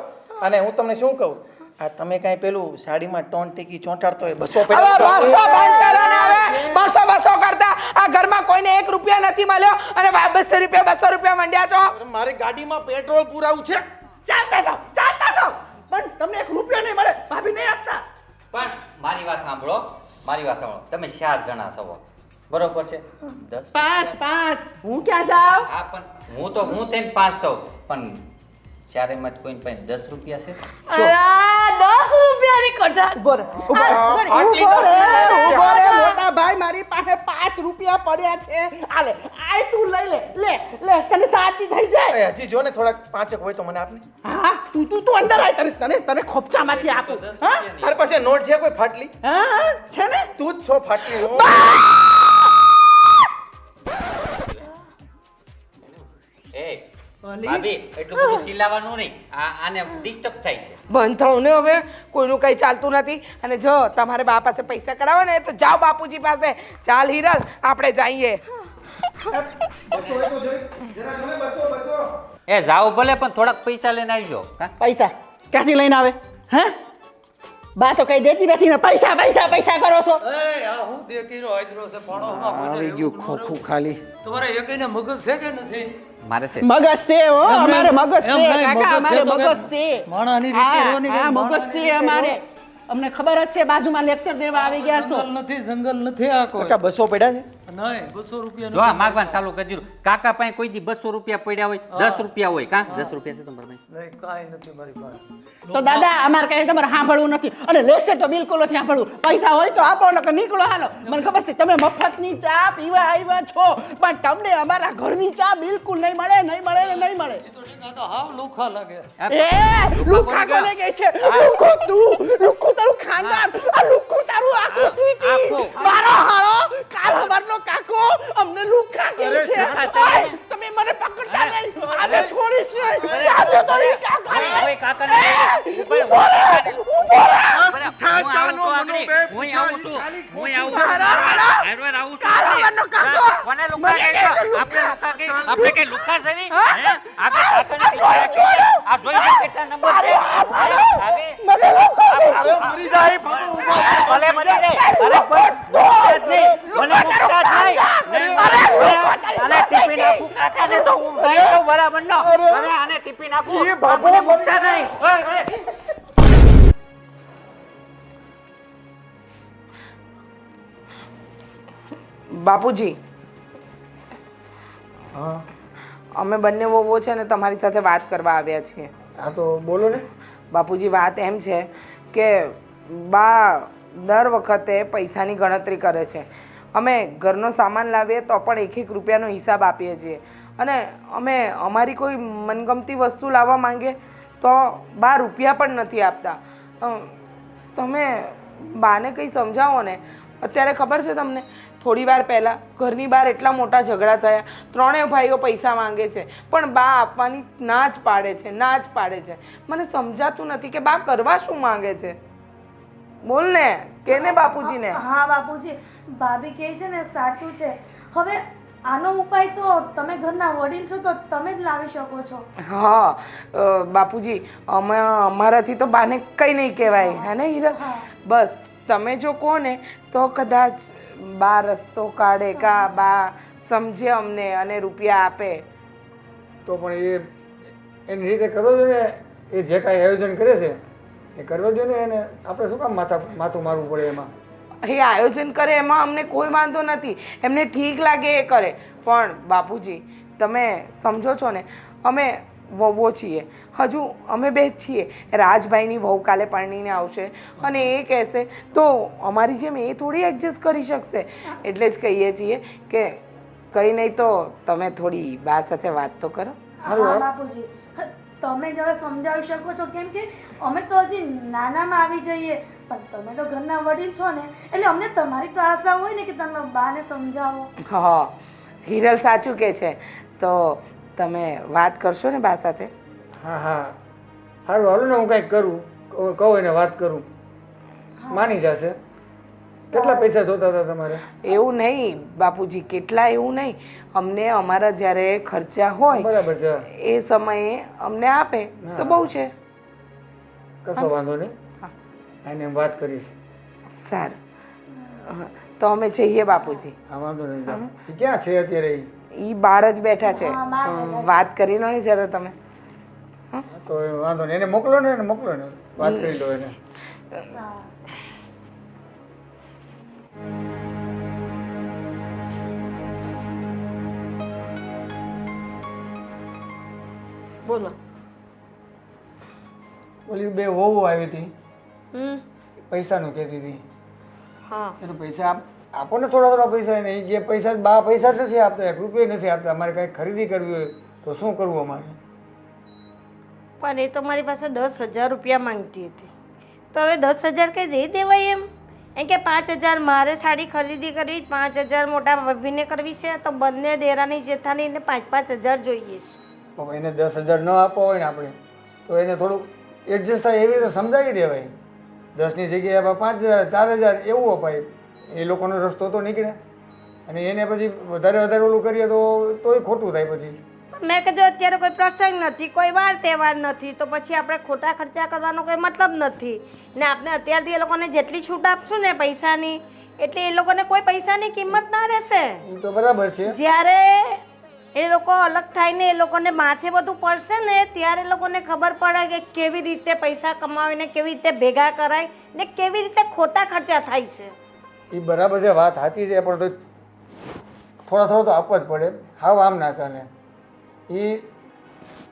અને હું તમને શું કહું આ તમે કાંઈ પેલું સાડીમાં ટોન ટીકી ચોંટાડતો હોય 200 હવે પેલા 200 બંધ કરો ને હવે 200 કરતા આ ઘરમાં કોઈને 1 રૂપિયા નથી મળ્યો અને 200 રૂપિયા મંડ્યા છો મારી ગાડીમાં પેટ્રોલ પુરાવું છે ચાલતા જાવ પણ તમને એક રૂપિયો નહીં મળે ભાભી નહીં આપતા પણ મારી વાત સાંભળો તમે 4 જણા છો બરોબર છે 10 પાંચ હું ક્યાં જાઉં હા પણ હું થઈને 5 છું પણ ચારેમાં કોઈને પાસે 10 રૂપિયા છે અલા 10 રૂપિયાની કટાર ઉભો રે મોટા ભાઈ મારી પાસે 5 રૂપિયા પડ્યા છે આલે આય તું લઈ લે તને શાંતિ થઈ જાય એ હજી જો ને થોડાક પાંચક હોય તો મને આપને હા તું અંદર આય તને ખોપચામાંથી આપું હા તારી પાસે નોટ છે કોઈ ફાટલી હા છે ને તું જ છો ફાટલી હો. એ ભાભી એટલું બધું ચિલ્લાવાનું નહીં આને ડિસ્ટર્બ થાય છે બંધ થવું ને હવે કોઈનું કઈ ચાલતું નથી અને જો તમારે બા પાસે પૈસા કરાવો ને તો જાઓ બાપુજી પાસે ચાલ હિરલ આપણે જઈએ એ જાઓ ભલે પણ થોડાક પૈસા લઈને આવજો હા પૈસા ક્યાંથી લઈને આવે હે બા તો કઈ દેતી નથી ને પૈસા કરો છો આવી ગયું ખોખું ખાલી મારે છે મગજ છે હો અમારે મગજ છે એમ નહીં, કાકા મગજ છે અમારે તો મગજ કે છે માણાની રીતે રહેવાની હા કે મગજ છે અમારે અમને ખબર જ છે બાજુમાં લેક્ચર દેવા આવી ગયા છો જંગલ નથી આ કોઈ કાકા 200 પડ્યા છે નહીં 200 રૂપિયા જો આ માગવાનું ચાલુ કરી દીધું કાકા પાસે કોઈ દી 200 રૂપિયા પડ્યા હોય 10 રૂપિયા હોય કાં 10 રૂપિયા છે તમારા પાસે નહીં કાંઈ નથી મારી પાસે તો દાદા અમારે કઈ તમારે સાંભળવું નથી અને લેક્ચર તો બિલકુલ નથી સાંભળવું પૈસા હોય તો આપો નકર નીકળો હાલો મને ખબર છે તમે મફતની ચા પીવા આવ્યા છો પણ તમને અમારા ઘરની ચા બિલકુલ નહીં મળે તો ઠીક, આ તો હાવ લુખા લાગે એ લુખા કોને કહે છે લુખો તારું ખાનદાન આ લુખો તારું આખું સિટી આખું. મારો હાળો કાલ હવારનો કાકો અમને લુખા કહે છે ઓય, તમે મને પકડતા નહીં આજે છોડીશ નહીં આજે તો એ કાકા હવે કાકાને ઉભો રહે. હું આવું છું કોને લુકા કહે છે? આપણે કઈ લુકા છે નહીં? હે? આપણે કાકાને આ જોઈ લો કેટલા નંબર છે મરી જાય ભલે મરી જાય અરે પણ મુકતા જ નહીં. મને મુકતા જ નહીં. આને ટીપી નાખું કાકાને તો હું ગયો તો બરાબર ન અરે આને ટીપી નાખું મને મુકતા નહીં. ઓય, ઓય. બાપુજી અમે બંને વહુઓ છે ને તમારી સાથે વાત કરવા આવ્યા છીએ હા તો બોલો ને બાપુજી વાત એમ છે કે બા દર વખતે પૈસાની ગણતરી કરે છે અમે ઘરનો સામાન લાવીએ તો પણ 1-1 રૂપિયાનો હિસાબ આપીએ છીએ અને અમે અમારી કોઈ મનગમતી વસ્તુ લાવવા માંગીએ તો બા રૂપિયા પણ નથી આપતા તમે બાને કંઈ સમજાવો ને અત્યારે ખબર છે તમને થોડી વાર પહેલાં ઘરની બહાર એટલા મોટા ઝઘડા થયા ત્રણેય ભાઈઓ પૈસા માંગે છે પણ બા આપવાની ના જ પાડે છે મને સમજાતું નથી કે બા કરવા શું માંગે છે બોલ ને કેને બાપુજીને હા બાપુજી ભાભી કહે છે ને સાચું છે હવે આનો ઉપાય તો તમે ઘરના વડીલ છો તો તમે જ લાવી શકો છો હા બાપુજી અમારાથી તો બાને કંઈ નહીં કહેવાય હે ને હીરા હા. બસ તમે જો કહો ને તો કદાચ બા રસ્તો કાઢે કા બા સમજે અમને અને રૂપિયા આપે તો પણ એ એની રીતે કરવો જોઈએ ને. એ જે કાંઈ આયોજન કરે છે એ કરવા દો ને એને. આપણે શું કામ માથું મારવું પડે એમાં? એ આયોજન કરે એમાં અમને કોઈ વાંધો નથી, એમને ઠીક લાગે એ કરે. પણ બાપુજી તમે સમજો છો ને, અમે વહુઓ છીએ, હજુ અમે બે જ છીએ. રાજભાઈની વહુ કાલે પરણીને આવશે અને એ કહેશે તો અમારી જેમ એ થોડી એડજસ્ટ કરી શકશે. એટલે જ કહીએ છીએ કે કંઈ નહીં તો તમે થોડી બા સાથે વાત તો કરો. હા બાપુજી, તમે જ હવે સમજાવી શકો છો, કેમ કે અમે તો હજી નાનામાં આવી જઈએ, પણ તમે તો ઘરના વડીલ છો ને, એટલે અમને તમારી તો આશા હોય ને કે તમે બાને સમજાવો. હા, હિરલ સાચું કહે છે. તો તમે વાત કરશો ને બા સાથે? હા હા સારું, હાલો ને હું કંઈક કરું, કહું એને વાત કરું, માની જશે. કેટલા પૈસા જોતા હતા તમારે? એવું નહીં બાપુજી, કેટલા એવું નહીં, અમને અમારા જ્યારે ખર્ચા હોય બરાબર છે, એ સમયે અમને આપે તો બહુ છે. કશો વાંધો નહીં, એને એમ વાત કરીશ. સારું, તો અમે જઈએ બાપુજી. હા વાંધો નહીં. એ ક્યાં છે અત્યારે? એ બહાર જ બેઠા છે, વાત કરી લો ને જરા તમે. તો વાંધો નહીં, એને મોકલો ને, એને મોકલો ને, વાત કરી લો એને. બોલો. ઓલી બે વહુ આવી હતી, હમ. પૈસાનું કહેતી હતી. હા. એટલે પૈસા આપો ને, થોડા થોડા પૈસા. એને જે પૈસા બા પૈસા જ નથી આપતા, 1 રૂપિયો નથી આપતા. અમારે કંઈક ખરીદી કરવી હોય તો શું કરવું અમારે? પણ એ તો મારી પાસે 10,000 રૂપિયા માંગતી હતી, તો હવે 10,000 કંઈ દઈ દેવાય એમ કે 5,000 મારે સાડી ખરીદી કરવી, 5,000 મોટા ભાભીને કરવી છે, તો બંને દેરાની જેઠાણીને 5,000 જોઈએ છે. તો એને 10,000 ન આપવા હોય ને આપણે, તો એને થોડુંક એડજસ્ટ થાય એવી રીતે સમજાવી દેવાય. 10ની જગ્યાએ 5,000 4,000 એવું અપાય. એ લોકોનો રસ્તો તો નીકળે. અને એને પછી વધારે ઓલું કરીએ તોય ખોટું થાય પછી. મેં કીધું અત્યારે કોઈ પ્રસંગ નથી, કોઈ વાર તહેવાર નથી, તો પછી આપણે ખોટા ખર્ચા કરવાનો કોઈ મતલબ નથી ને. આપણે અત્યારથી એ લોકોને જેટલી છૂટ આપશું ને પૈસાની, એટલે એ લોકોને કોઈ પૈસાની કિંમત ના રહેશે. એ તો બરાબર છે. જ્યારે એ લોકો અલગ થાય ને એ લોકોને માથે બધું પડશે ને, ત્યારે એ લોકોને ખબર પડે કે કેવી રીતે પૈસા કમાવીને કેવી રીતે ભેગા કરાય ને કેવી રીતે ખોટા ખર્ચા થાય છે. એ બરાબર છે, વાત સાચી છે, પણ તો થોડા તો આપવા જ પડે. હાવ આમ ના ચાલે. એ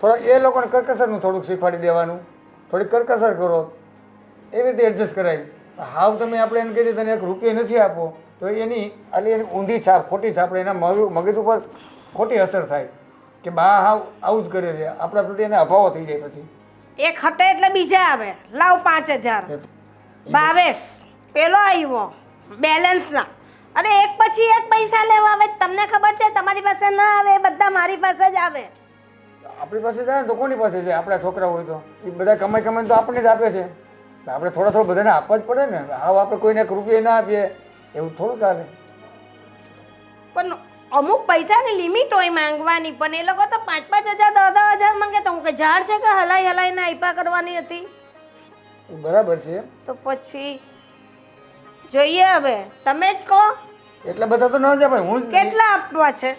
થોડા એ લોકોને કરકસરનું થોડુંક શીખવાડી દેવાનું. થોડીક કરકસર કરો, એવી રીતે એડજસ્ટ કરાય. હાવ તમે આપણે એને કહીએ તને 1 રૂપિયો નથી આપો, તો એની ઊંધી છાપ, ખોટી છાપ, એના મગજ ઉપર ખોટી અસર થાય કે બા હાવ આવું જ કરે છે. આપણા પ્રત્યે એને અભાવો થઈ જાય. પછી એક હટે એટલે બીજા આવે, લાવ 5,000. ભાવેશ પેલો આવ્યો બેલેન્સના, અને એક પછી એક પૈસા લેવા આવે. તમને ખબર છે તમારી પાસે ના આવે, બધા મારી પાસે જ આવે. આપણી પાસે જાય ને તો કોની પાસે જાય? આપણા છોકરા હોય તો એ બધા કમાઈને તો આપણને જ આપે છે. આપણે થોડા બધાને આપવા જ પડે ને. હાવ આપણે કોઈને 1 રૂપિયો ના આપીએ એવું થોડું ચાલે. પણ અમુક પૈસાની લિમિટ હોય માંગવાની, પણ એ લોકો તો 5,000 10,000 માંગે. તો હું કે ઝાડ છે કે હલાઈને આપ્યા કરવાની હતી? એ બરાબર છે. તો પછી જોઈએ, હવે તમે જ કહો એટલા બધા તો ન જાય ભાઈ. હું કેટલા આપવા છે?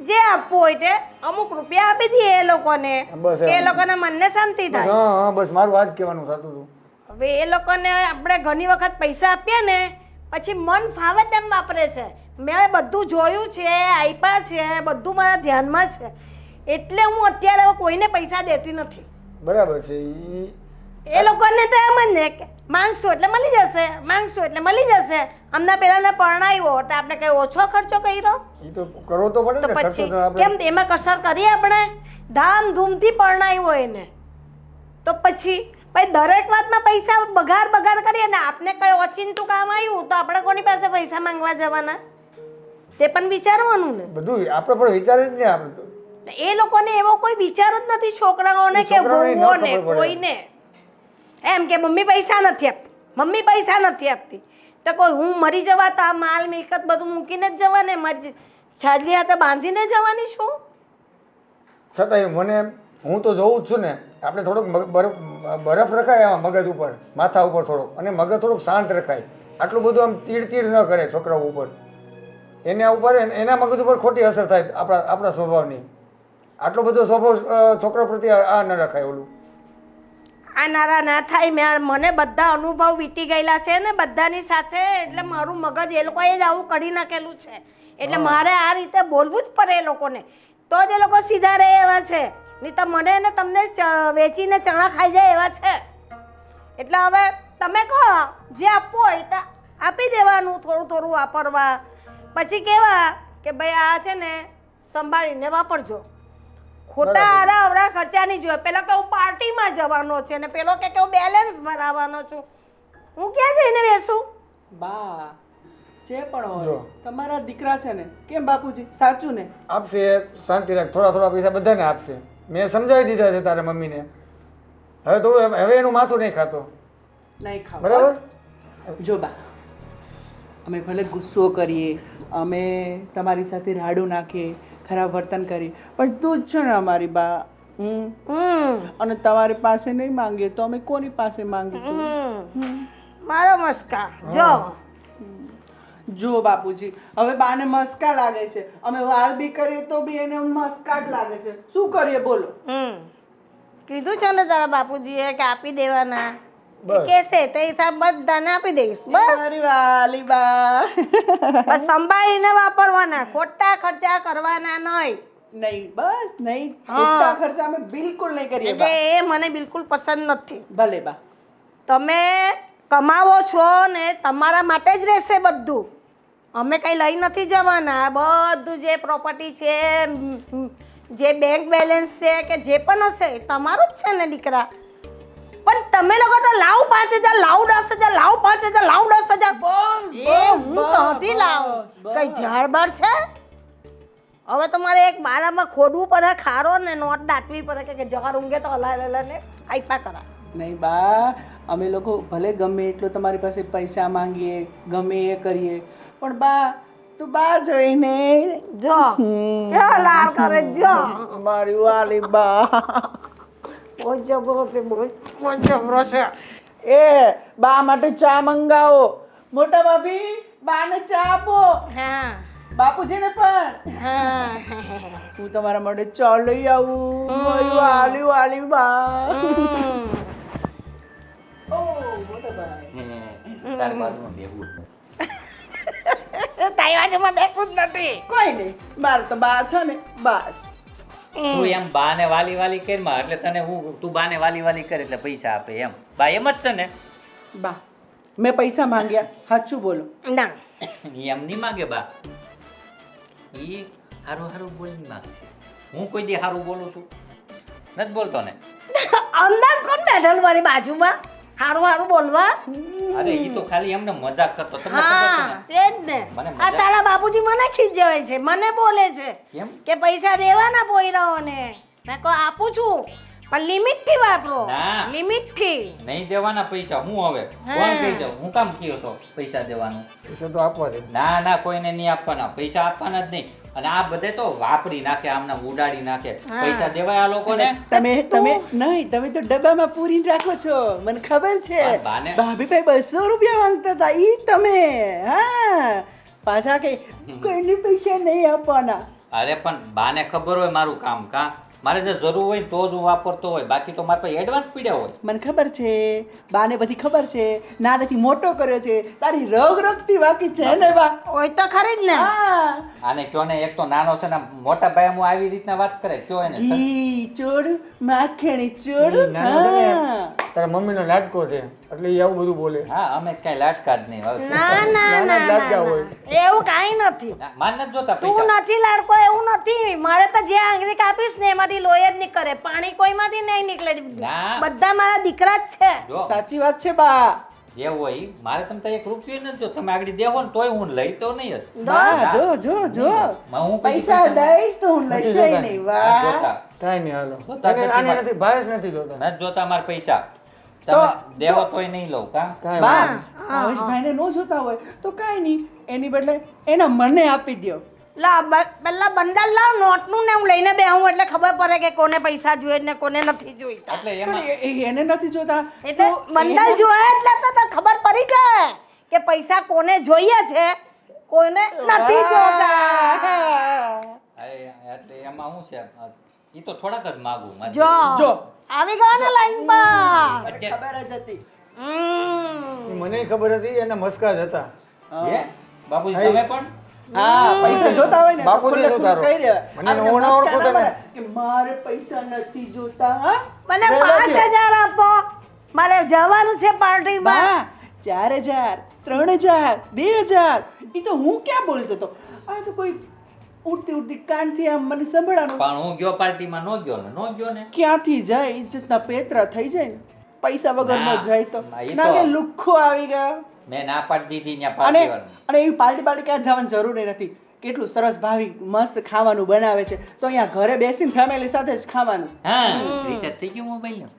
જે આપવું હોય તે અમુક રૂપિયા આપી દઈએ એ લોકોને, બસ કે એ લોકોના મનને શાંતિ થાય. હા બસ મારું આ જ કહેવાનું થતું હતું. હવે એ લોકોને આપણે ઘણી વખત પૈસા આપીએ ને, પછી મન ફાવે તેમ વાપરે છે. મેં બધું જોયું છે, આપ્યા છે, બધું મારા ધ્યાનમાં છે, એટલે હું અત્યારે હવે કોઈને પૈસા દેતી નથી. બરાબર છે. એ લોકોને તો એમ જ ને કે માંગશું એટલે મળી જશે, માંગશું એટલે મળી જશે. અમને પેલાને પરણાવ્યો એટલે આપણે કઈ ઓછો ખર્ચો કર્યો? એ તો કરવો તો પડે તો ને ખર્ચો પછી તો આપણે. કેમ એમાં કસર કરીએ? આપણે ધામધૂમથી પરણાવ્યો એને, તો પછી દરેક વાતમાં પૈસા બગાડ કરીએ ને. આપને કઈ ઓચિંતું કામ આવ્યું તો આપણે કોની પાસે પૈસા માંગવા જવાના? તે પણ વિચારવાનું ને. બધું આપણે પણ વિચારે જ ને. આપણે તો એ લોકોને એવો કોઈ વિચાર જ નથી, છોકરાઓને કે વહુઓને, કોઈને એમ કે મમ્મી પૈસા નથી આપતી, મમ્મી પૈસા નથી આપતી. તો કોઈ હું મરી જવા તો આ માલ મિલકત બધું મૂકીને જ જવાને, મારી છાજલી હાથે બાંધીને જવાની છું? છતાંય મને, હું તો જોઉં જ છું ને. આપણે થોડોક બરફ રખાય આમાં મગજ ઉપર, માથા ઉપર થોડોક, અને મગજ થોડુંક શાંત રખાય. આટલું બધું આમ ચીડચીડ ન કરે છોકરાઓ ઉપર. એના મગજ ઉપર ખોટી અસર થાય આપણા સ્વભાવની. આટલો બધો સ્વભાવ છોકરા પ્રત્યે આ ન રખાય ઓલું. આ નારા ના થાય. મને બધા અનુભવ વીતી ગયેલા છે ને બધાની સાથે, એટલે મારું મગજ એ લોકોએ જ આવું કરી નાખેલું છે. એટલે મારે આ રીતે બોલવું જ પડે એ લોકોને, તો જ એ લોકો સીધા રહે એવા છે. નહીં તો મને ને તમને વેચીને ચણા ખાઈ જાય એવા છે. એટલે હવે તમે કહો જે આપવું હોય તો આપી દેવાનું, થોડું થોડું વાપરવા. પછી કેવા કે ભાઈ આ છે ને સંભાળીને વાપરજો, ખોટા આરા અવરા ખર્ચા નહીં જોઈએ. પેલા કે હું પાર્ટીમાં જવાનો છે ને પેલો કે હું બેલેન્સ ભરાવાનો છું. હું ક્યાં જઈને બેસું? બા જે પણ હોય તમારા દીકરા છે ને, કેમ બાપુજી સાચું ને? આપશે, શાંતિ રાખ. થોડા થોડા પૈસા બધાને આપશે. મેં સમજાવી દીધા છે તારા મમ્મીને. હવે થોડું હવે એનું માથું નહીં ખાતો, નહીં ખાવ બરાબર? જો બા, અમે ભલે ગુસ્સો કરીએ, અમે તમારી સાથે રાડું નાખીએ, ખરાબ વર્તન કરીએ, પણ તું જ છે ને અમારી બા. અને તમારી પાસે નહીં માંગીએ તો અમે કોની પાસે માંગીશું? મારો મસ્કા જો જો બાપુજી, હવે બાને મસ્કા લાગે છે, અમે વાલ બી કરીએ તો બી એને મસ્કા જ લાગે છે. શું કરીએ બોલો? કીધું છે ને તારા બાપુજીએ કે આપી દેવાના, કેસે તે હિસાબ બધાને આપી દઈશ. બસ મારી વાલી બા. બસ સંભાળીને વાપરવાના, ખોટા ખર્ચા કરવાના નહીં. નહીં, બસ નહીં, ખોટા ખર્ચા અમે બિલકુલ નહીં કરીએ એટલે બા. એ મને બિલકુલ પસંદ નથી. ભલે બા. તમે કમાવો છો ને તમારા માટે જ રહેશે બધું. અમે કંઈ લઈ નથી જવાના. બધું જે પ્રોપર્ટી છે, જે બેંક બેલેન્સ છે કે જે પણ હશે એ તમારું જ છે ને દીકરા. પણ તમે લોકો તો લાવ 5,000, લાવ 10,000, લાવ 5,000, લાવ 10,000. બસ, એ હું તો હતી લાવ. કઈ ઝાડબાર છે? હવે તમારે એક બારામાં ખોદવું પડે, ખારો ને નોટ દાટવી પડે કે જગા ઊંઘે તો હલાય ને આઈપા કરા. નહીં બા, અમે લોકો ભલે ગમે એટલો તમારી પાસે પૈસા માંગીએ, ગમે એ કરીએ, પણ બા તું બા જોઈને જો લાર કરે જો. મારી વાલી બા. બહુ જબરો છે, બહુ જબરો છે. એ બા માટે ચા મંગાવો. મોટા ભાભી બાને ચા આપો. હા બાપુજીને પણ. હા હું તમારા માટે ચા લઈ આવું. મારી વાલી વાલી બા. ઓ મોટા ભાઈ, તારી બાજુમાં બેહવું. તારી બાજુમાં બેસવું જ નથી. કોઈ નહીં, મારે તો બા છે ને બસ. તું એમ બાને વાલી વાલી કરીમાં એટલે તને હું તું બાને વાલી વાલી કરે એટલે પૈસા આપે એમ. બા એમ જ છે ને? બા મેં પૈસા માંગ્યા, સાચું બોલો. ના ઈ એમ નહીં માગે બા. ઈ હારું હારું બોલી માગે છે. હું કોઈ દી હારું બોલું છું? નથી બોલતો ને? અંદાજ કોણ બેઠેલું મારી બાજુમાં હારું હારું બોલવા? અરે ઈ તો ખાલી એમને મજાક કરતો. તમને ખબર છે હા ને? તે જ ને. મને આ તારા બાપુજી મને ખીજવાય છે, મને બોલે છે કેમ? કે પૈસા દેવાના પોયરાઓને. મેં કહો આપું છું પણ લિમિટ થી વાપરો. ના. લિમિટ થી. નહીં દેવાના પૈસા. હું હવે કોણ કહી જાઉં? હું કામ કયો છો પૈસા દેવાનું? પૈસા તો આપવા છે. ના ના, કોઈને નહીં આપવાના. પૈસા આપવાના જ નહીં. અને આ બધે તો વાપરી નાખે, આમના ઉડાડી નાખે. પૈસા દેવાય આ લોકોને? તમે નહીં, તમે તો ડબ્બામાં પૂરીને રાખો છો, મને ખબર છે. પણ બાને- ભાભી ભાઈ 200 રૂપિયા માંગતા હતા ઈ તમે. હા પાછા કે કોઈને પૈસા નહીં આપવાના. અરે પણ બાને ખબર હોય મારું કામ. કાં મારે જે જરૂર હોય ને તો જ હું વાપરતો હોય, બાકી તો મારે પાસે એડવાન્સ પીડ્યા હોય. મને ખબર છે, બાને બધી ખબર છે. નાનેથી મોટો કર્યો છે, તારી રગ રગતી બાકી છે ને બા. હોય તો ખરી જ ને. હા આને કયો ને, એક તો નાનો છે ને, મોટા ભાઈ હું આવી રીતના વાત કરે. કયો એને ઘી ચોડું, માખણી ઈ ચોડું. નાનો છે ને, હા તારા મમ્મીનો લાડકો છે એટલે એ આવું બધું બોલે. હા, અમે કઈ લાટકા જ નહીં. હવે ના ના નાના ના જ લાડકા ના, હોય. ના. એવું કાંઈ નથી. માન નથી જોતા તું પૈસા. નથી લાડકો એવું નથી. મારે તો જે આંગળી કાપીશ ને એમાંથી લોહી જ નીકળે, પાણી કોઈમાંથી નહીં નીકળે. ના. બધા મારા દીકરા જ છે. જો સાચી વાત છે બા. જે હોય ઈ. મારે તમે તો 1 રૂપિયો નથી જો. તમે આગળ દેવો ને તોય હું લઈ તો નહીં જ. બા જો જો જો હું કોઈ પૈસા દઈશ તો હું લઈશ નહીં. નથી વાહ જોતા. કાંઈ નહીં હાલો. જોતા આને નથી આને નથી, ભાઈ જ નથી જોતા. નથી જોતા મારા પૈસા. તમે દેવો તોય નહીં લઉં. કાં કાંઈ બા વાંધો નહીં. ભાવેશભાઈને ન જોતા હોય તો કાંઈ નહીં, એની બદલે એના મને આપી દ્યો. લા પેલા બંડલ લાવ નોટનું ને હું લઈને બેહું એટલે ખબર પડે કે કોને પૈસા જોઈએ ને કોને નથી જોઈતા. એટલે પણ એમાં એને નથી જોતા એટલે તો બંડલ જોયે એટલે તો તને ખબર પડી જાય કે પૈસા કોને જોઈએ છે કોને નથી જોતા. એટલે એમાં શું છે, એ તો થોડાક જ માગું મારે જો જો આવી ગયા ને લાઈન પર ખબર જ હતી મને ખબર હતી એના મસ્કા જ હતા. હે? બાપુજી તમે પણ હા પૈસા જોતા હોય ને તો બાપુજી ખુલ્લે ખુલ્લું જોતા કહી દેવાય. મને આપણે ઓળખો મસ્કા ના તને. બને કે મારે પૈસા નથી જોતા હા મને રહેવા દ્યો. 5000 આપો મારે જવાનું છે પાર્ટીમાં બા 4000 3000 2000 એ તો હું ક્યાં બોલતો હતો આ તો કોઈ ઉડતી ઉડતી કાનથી આમ મને સંભળાનું પણ હું ગયો પાર્ટીમાં નો ગયો ને ક્યાંથી જાય ઇજ્જતના પેતરા થઈ જાય ને પૈસા વગરનો ના, જાય તો ના, એ ના કે તો- લુખ્ખો આવી ગયા મેં ના પાડી દીધી ત્યાં અને પાર્ટી વાળાને. અને એવી પાર્ટી ક્યાં જવાની જરૂર નથી કેટલું સરસ ભાવી મસ્ત ખાવાનું બનાવે છે તો અહીંયા ઘરે બેસીને ફેમિલી સાથે જ ખાવાનું હા રિચાર્જ થઈ ગયું મોબાઈલ નું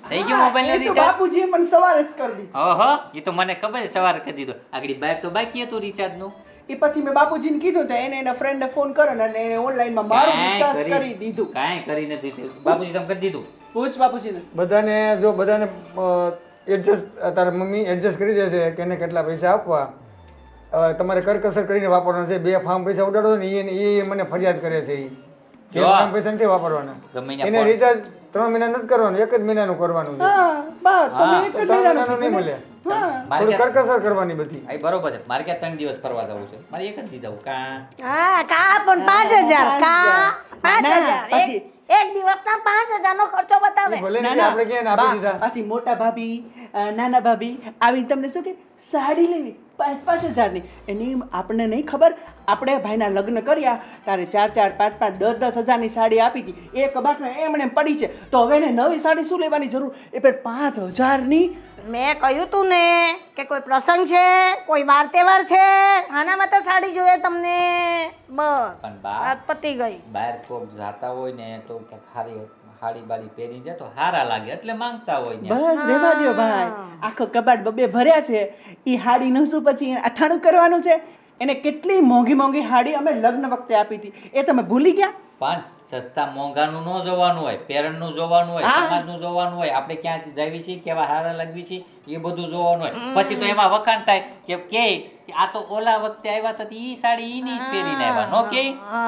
થઈ ગયું મોબાઈલ એ નું તો રિચાર્જ બાપુજીએ મને સવારે જ કરી દીધું ઓહો એ તો મને ખબર છે સવારે કરી દીધું આગળ બાર તો બાકી હતું રિચાર્જ નું એ પછી મેં બાપુજીને કીધું તો એને એના ફ્રેન્ડને ફોન કર્યો ને એને ઓનલાઈનમાં મારું રિચાર્જ કરી દીધું કાંઈ કરી નથી દીધું. બાપુજી તમે કરી દીધું પૂછ બાપુજીને બધાને જો બધાને એડજસ્ટ તારા મમ્મી એડજસ્ટ કરી દે છે કે એને કેટલા પૈસા આપવા. તમારે કરકસર કરીને વાપરવાનું છે. 2 ફાર્મ પૈસા ઉડાડો ને એ મને ફરિયાદ કરે છે. એ 2 ફાર્મ પૈસા નથી વાપરવાના. ગમે ત્યાં એને ફોન- રિચાર્જ 3 મહિના નથી કરવાનું, 1 જ મહિનાનું કરવાનું છે. હા બસ તમે એક જ 3 મહિનાનું મહિનાનું નહીં મળે. હા મારે થોડું ક્યાં- કરકસર કરવાની બધી. આ બરોબર છે મારે ક્યાં 3 દિવસ ફરવા જવું છે મારે એક જ દી જવું કાં હા કા પણ 5000 કા 5000 પછી એક દિવસના 5000 નો ખર્ચો બતાવે ભલે ના ને ના આપણે ક્યાં આપી બા, દીધા. પાછી મોટા ભાભી નાના ભાભી આવીને તમને શું કે સાડી લેવી 5,000 ની એની આપણને નહીં ખબર આપણે ભાઈના લગ્ન કર્યા તારે 4,000 5,000 10,000 ની સાડી આપી હતી એ કબાટમાં એમણે પડી છે તો હવે એને નવી સાડી શું લેવાની જરૂર એ પણ 5,000 ની મેં કહ્યું તું ને કે કોઈ પ્રસંગ છે કોઈ વાર તહેવાર છે આનામાં તો સાડી જોઈએ તમને બસ પણ બા વાત પતી ગઈ બહાર કોક જાતા હોય ને તો ક્યાંક હાડી બાડી પહેરીને જાય તો હારા લાગે એટલે માંગતા હોય ને બસ રેવા દ્યો ભાઈ આખો કબાટ બબે ભર્યા છે ઈ હાડી નું શું પછી અથાણું કરવાનું છે એને કેટલી મોંઘી મોંઘી હાડી અમે લગ્ન વખતે આપી હતી એ તમે ભૂલી ગયા પાંચ સસ્તા મોંઘાનું ન જોવાનું હોય પેરણનું જોવાનું હોય હા. સમાજનું જોવાનું હોય આપણે ક્યાં જાવી છીએ કેવા હારા લાગવી છે એ બધું જોવાનું હોય પછી તો એમાં વખાણ થાય કે આ તો ઓલા વખતે આવ્યા હતા ઈ સાડી ઈની જ પહેરીને આવ્યા નો કે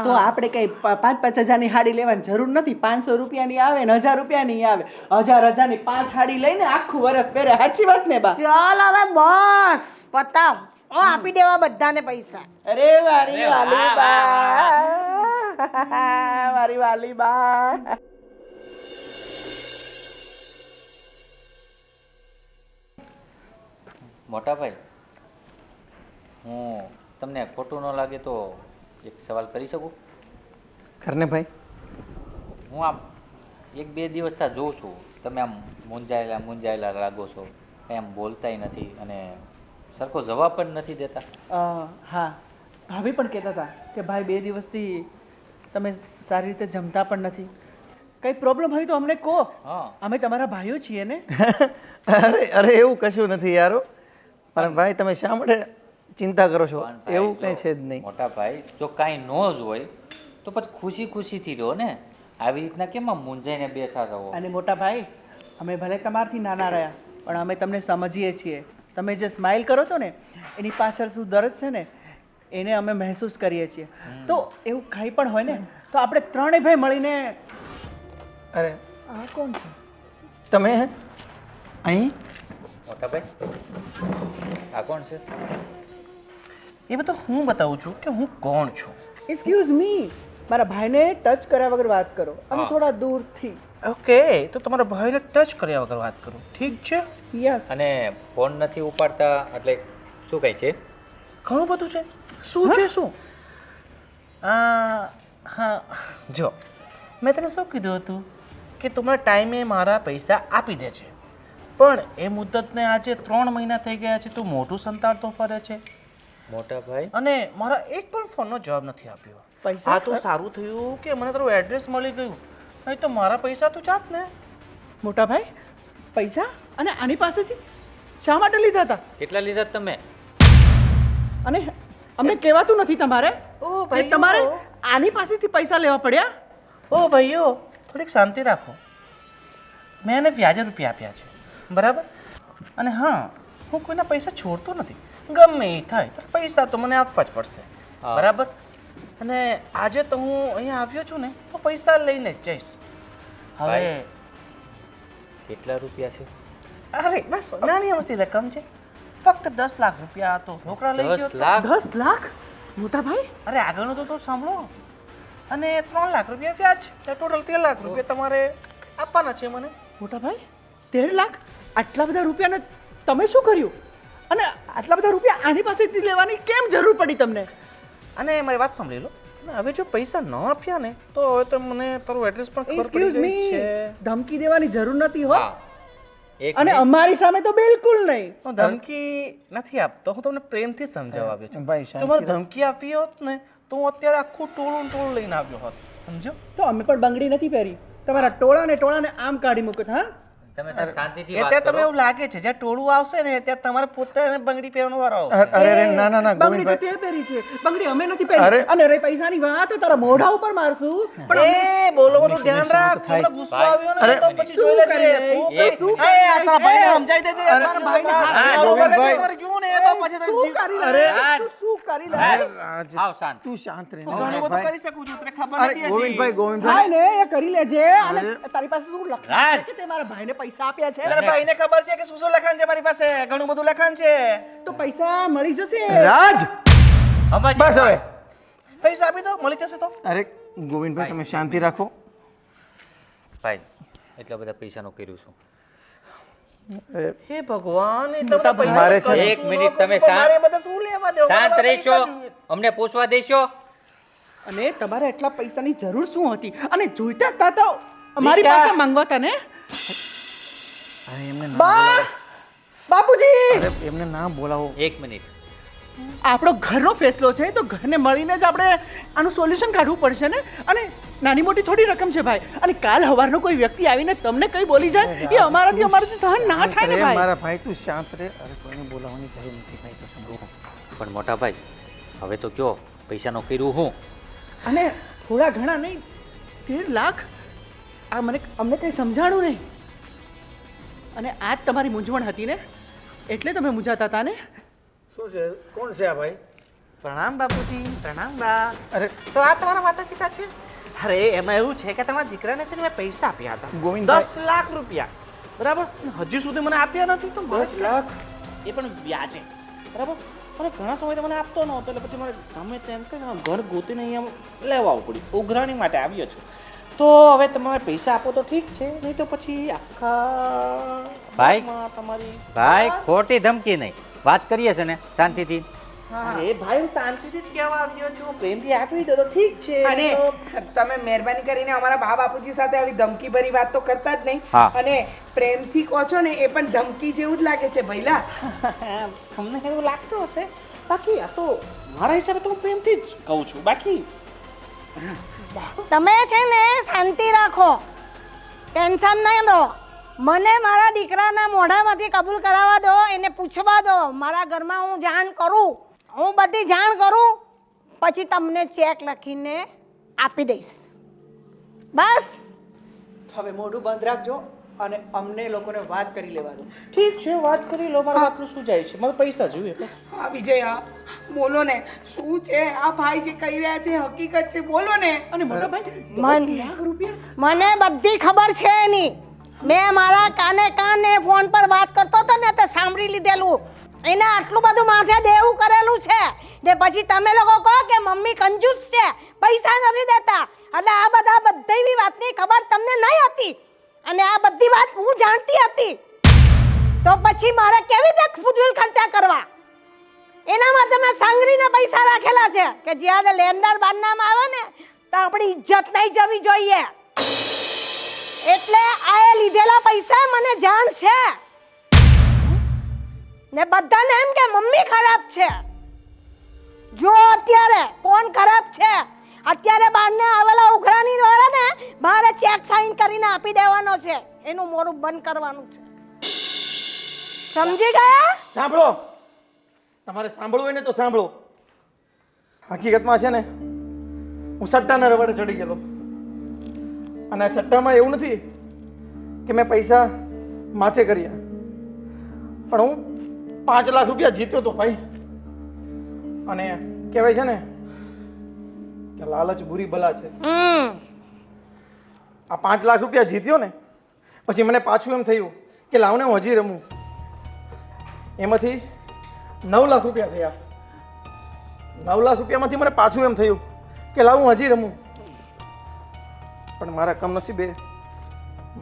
તો આપણે કઈ 5,000 ની હાડી લેવાની જરૂર નથી 500 રૂપિયાની આવે ને 1,000 રૂપિયાની આવે 1,000 ની 5 હાડી લઈને આખું વરસ પહેરે સાચી વાત ને બા ચાલ હવે બસ પતાવ હું આપી દેવા બધાને પૈસા અરે મારી અરે વાહ, વાલી વાહ, બા મારી વાલી બા મોટા ભાઈ હું તમને ખોટું ન લાગે તો એક સવાલ કરી શકું કરને ભાઈ હું આમ 1-2 દિવસથી જોઉં છું તમે આમ મૂંઝાયેલા લાગો છો કંઈ આમ બોલતાય નથી અને સરખો જવાબ પણ નથી દેતા હા ભાભી પણ કહેતા હતા કે ભાઈ 2 દિવસથી તમે સારી રીતે જમતા પણ નથી કઈ પ્રોબ્લેમ હોય તો અમને કહો હા અમે તમારા ભાઈઓ છીએ ને અરે એવું કશું નથી યારો પણ ભાઈ તમે શા માટે ચિંતા કરો છો પણ ભાઈ, એવું જો કંઈ છે જ નહીં મોટા ભાઈ જો કાંઈ ન જ હોય તો પછી ખુશીથી રહો ને આવી રીતના કેમ આમ મૂંઝાઈને બેઠા રહો અને મોટા ભાઈ અમે ભલે તમારથી નાના રહ્યા પણ અમે તમને સમજીએ છીએ તમે જે સ્માઇલ કરો છો ને એની પાછળ શું દર્દ છે ને એને અમે મહેસૂસ કરીએ છીએ તો એવું કંઈ પણ હોય ને તો આપણે ત્રણેય ભાઈ મળીને અરે આ કોણ છે તમે અહીં મોટા ભાઈ આ કોણ છે એ બધું હું બતાવું છું કે હું કોણ છું. એક્સક્યુઝ મી મારા ભાઈને ટચ કર્યા વગર વાત કરો અને હા. થોડા દૂરથી ઓકે તો તમારા ભાઈને ટચ કર્યા વગર વાત કરું ઠીક છે. યસ અને ફોન નથી ઉપાડતા એટલે શું કહે છે ઘણું બધું છે. શું છે શું? હા જો મેં તને શું કીધું હતું કે તમારા ટાઈમે મારા પૈસા આપી દે છે પણ એ મુદ્દતને આજે 3 મહિના થઈ ગયા છે તું મોટું સંતાડતો ફરે છે મોટા ભાઈ અને મારા એક પણ ફોનનો જવાબ નથી આપ્યો. પૈસા? આ તો સારું થયું કે મને તારું એડ્રેસ મળી ગયું નહીં તો મારા પૈસા તો જાત ને. મોટા ભાઈ પૈસા અને આની પાસેથી શા માટે લીધા હતા કેટલા લીધા તમે અને અમને કહેવાતું નથી તમારે ઓ કે ભાઈઓ. તમારે આની પાસેથી પૈસા લેવા પડ્યા ઓ ભાઈઓ થોડીક શાંતિ રાખો મેં એને વ્યાજે રૂપિયા આપ્યા છે બરાબર અને હા હું કોઈના પૈસા છોડતો નથી ગમે એ થાય પણ પૈસા તો મને આપવા જ પડશે હા. બરાબર અને આજે તો હું અહીંયા આવ્યો છું ને તો પૈસા લઈને જ જઈશ. હવે ભાઈ. કેટલા રૂપિયા છે? અરે બસ નાની અમસ્તી રકમ છે, ફક્ત 10 લાખ રૂપિયા હતો. રોકડા લઈ ગયો 10 તો. લાખ? 10 લાખ મોટા ભાઈ? અરે આગળનું તો સાંભળો. અને 3 લાખ રૂપિયા વ્યાજ, ટોટલ 13 લાખ રૂપિયા તમારે આપવાના છે મને. મોટા ભાઈ 13 લાખ? આટલા બધા રૂપિયાને તમે શું કર્યું? અને આટલા બધા રૂપિયા આની પાસેથી લેવાની કેમ જરૂર પડી તમને? અને મારી વાત સાંભળી લો, અને હવે જો પૈસા ન આપ્યા ને તો હવે તો મને તારું એડ્રેસ પણ ખબર પડી એક્સક્યુઝ ગઈ છે. મી, ધમકી દેવાની જરૂર નથી હો. હા. એક અને મિનિટ. અમારી સામે તો બિલકુલ નહીં. હું ધમકી નથી આપતો, હું તમને પ્રેમથી સમજાવવા આવ્યો છું. ભાઈ, જો મારે ધમકી આપી હોત ને તો હું અત્યારે આખું ટોળું લઈને આવ્યો હોત. સમજો? તો અમે પણ બંગડી નથી પહેરી. તમારા ટોળાને આમ કાઢી મૂકત. હા, તમે સાહેબ શાંતિથી એ વાત ત્યારે તમે કરો. એવું લાગે છે જ્યાં ટોળું આવશે ને ત્યારે તમારે પોતાને બંગડી પહેરવાનો વારો આવશે. અરે અરે ના ના ના બંગડી તો ગોવિંદભાઈ, તે પહેરી છે, બંગડી અમે નથી પહેરી. અને રે પૈસાની વાત તો તારા મોઢા ઉપર મારશું. પણ એ બોલો બધું ધ્યાન રાખ. તમને ગુસ્સો આવ્યો ને તો પછી જોઈ લેશે. એક મિનિટ. એ આ તારા ભાઈને સમજાઈ દેજે. તારા ભાઈને અરે, મારું ગોવિંદભાઈ. મગજ ગયું ને તો પછી તારું જીવ કરી અરે, રાજ, શું કરી લે? રાજ, આવ શાંત. તું શાંત રહે ને, ઘણું બધું ગોવિંદભાઈ. કરી શકું છું, તને ખબર અરે નથી હજી. ગોવિંદભાઈ ભાઈ ને એ કરી લેજે. અને તારી પાસે શું લખાણ રાજ. છે કે તે મારા ભાઈને પૈસા આપ્યા છે? તારા ભાઈને ખબર છે કે શું લખાણ છે મારી પાસે? ઘણું બધું લખાણ છે. તો પૈસા મળી જશે. રાજ, સમજ. બસ હવે. પૈસા આપી દો, મળી જશે તો. અરે ગોવિંદભાઈ, તમે શાંતિ રાખો. ભાઈ, એટલા બધા પૈસાનું કર્યું છું. હે ભગવાન, એટલા બધા પૈસા મારે છે કરું એક છું, મિનિટ, તો તમે શાંત. મારે બધા શું લેવા દેવા? શાંત મારા રહેશો? પૈસા જોઈએ. અમને પૂછવા દેશો? અને તમારે એટલા પૈસાની જરૂર શું હતી? અને જોઈતા હતા તો અમારી વિચાર. પાસે માંગવાતા ને. અરે એમને ના બા, બાપુજી, અરે એમને ના બોલાવો. એક મિનિટ. આપણો ઘરનો ફેસલો છે તો ઘરને મળીને જ આપણે આનું સોલ્યુશન કાઢવું પડશે ને. અને નાની મોટી થોડી રકમ છે ભાઈ. અને કાલ સવારનો કોઈ વ્યક્તિ આવીને તમને કઈ બોલી જાય એ અમારાથી સહન ના થાય ને અરે ભાઈ. મારા ભાઈ, તું શાંત રહે. અરે કોઈને બોલાવવાની જરૂર નથી ભાઈ, તું સમજો. પણ મોટા ભાઈ, હવે તો કયો પૈસાનું કર્યું હું? અને થોડા ઘણા નહીં, 13 લાખ. આ અમને કંઈ સમજાણું નહીં. અને આ જ તમારી મૂંઝવણ હતી ને, એટલે તમે મૂંઝાતા હતા ને. શું છે? કોણ છે આ ભાઈ? પ્રણામ બાપુજી, પ્રણામ બા. અરે તો આ તમારા માતા પિતા છે? અરે એમાં એવું છે કે તમારા દીકરાને છે ને મેં પૈસા આપ્યા હતા, ગોવિંદભાઈ. 10 લાખ રૂપિયા, બરાબર. હજુ સુધી મને આપ્યા નથી તો 10 લાખ? એ પણ વ્યાજે, બરાબર. અને ઘણા સમયથી મને આપતો નહોતો, એટલે પછી મારે ગમે તેમ કરીને ઘર ગોતીને અહીંયા લેવા આવવું પડ્યું. ઉઘરાણી માટે આવ્યો છું. તો હવે તમે પૈસા આપો તો ઠીક છે, નહીં તો પછી આખા ભાઈ. માં તમારી ભાઈ, ખોટી ધમકી નહીં. વાત કરીએ છે ને શાંતિથી. અરે ભાઈ, હું શાંતિથી જ કહેવા આવ્યો છું, પ્રેમથી આપી દો તો ઠીક છે. અને તો તમે મહેરબાની કરીને અમારા બા બાપુજી સાથે આવી ધમકી ભરી વાત તો કરતા જ નહીં. હા. અને પ્રેમથી કહો છો ને એ પણ ધમકી જેવું જ લાગે છે ભઈલા. તમને એવું લાગતું હશે, બાકી આ તો મારા હિસાબે તો હું પ્રેમથી જ કહું છું. બાકી તમે છે ને શાંતિ રાખો, ટેન્શન નહીં લો. મને મારા દીકરાના મોઢામાંથી કબૂલ કરાવવા દો, એને પૂછવા દો. મારા ઘરમાં હું જાણ કરું, હું બધી જાણ કરું, પછી તમને ચેક લખીને આપી દઈશ. બસ. હવે મોઢું બંધ રાખજો અને અમને લોકોને વાત કરી લેવા દો. ઠીક છે, વાત કરી લો. મારા બાપનું શું જાય છે? મારે પૈસા જોઈએ. હા વિજય, હા બોલો ને, શું છે આ ભાઈ જે કહી રહ્યા છે હકીકત છે? બોલો ને. અને મોટા ભાઈ, મન- 10 લાખ રૂપિયા? મને બધી ખબર છે એની. મેં મારા કાને ફોન પર વાત કરતો હતો ને તે સાંભળી લીધેલું. એને આટલું બધું માથે દેવું કરેલું છે ને પછી તમે લોકો કહો કે મમ્મી કંજૂસ છે, પૈસા નથી દેતા. એટલે આ બધી વાતની ખબર તમને નહીં હતી અને આ બધી વાત હું જાણતી હતી. તો પછી મારે કેવી રીતે ફુજૂલ ખર્ચા કરવા? એના માટે મેં સાંગરીને પૈસા રાખેલા છે કે જ્યારે લેન્ડર બાંધવામાં આવે ને તો આપણી ઇજ્જત નહીં જવી જોઈએ. એટલે આ એ લીધેલા પૈસા મને જાણ છે ને બધાને એમ કે મમ્મી ખરાબ છે. જો અત્યારે કોણ ખરાબ છે? અત્યારે બહારને આવેલા ઉઘરાણી વાળા ને મારે ચેક સાઈન કરીને આપી દેવાનો છે. એનું મોરું બંધ કરવાનું છે. સમજી ગયા? સાંભળો, તમારે સાંભળવું હોય ને તો સાંભળો. હકીકતમાં છે ને, હું સટ્ટાના રવાડે ચડી ગયેલો. અને આ સટ્ટામાં એવું નથી કે મેં પૈસા માથે કર્યા, પણ હું 5 લાખ રૂપિયા જીત્યો હતો ભાઈ. અને કહેવાય છે ને કે લાલચ બુરી બલા છે. આ 5 લાખ રૂપિયા જીત્યો ને પછી મને પાછું એમ થયું કે લાવને હું હજી રમું. એમાંથી 9 લાખ રૂપિયા થયા. 9 લાખ રૂપિયામાંથી મને પાછું એમ થયું કે લાવ હું હજી રમું. પણ મારા કમનસીબે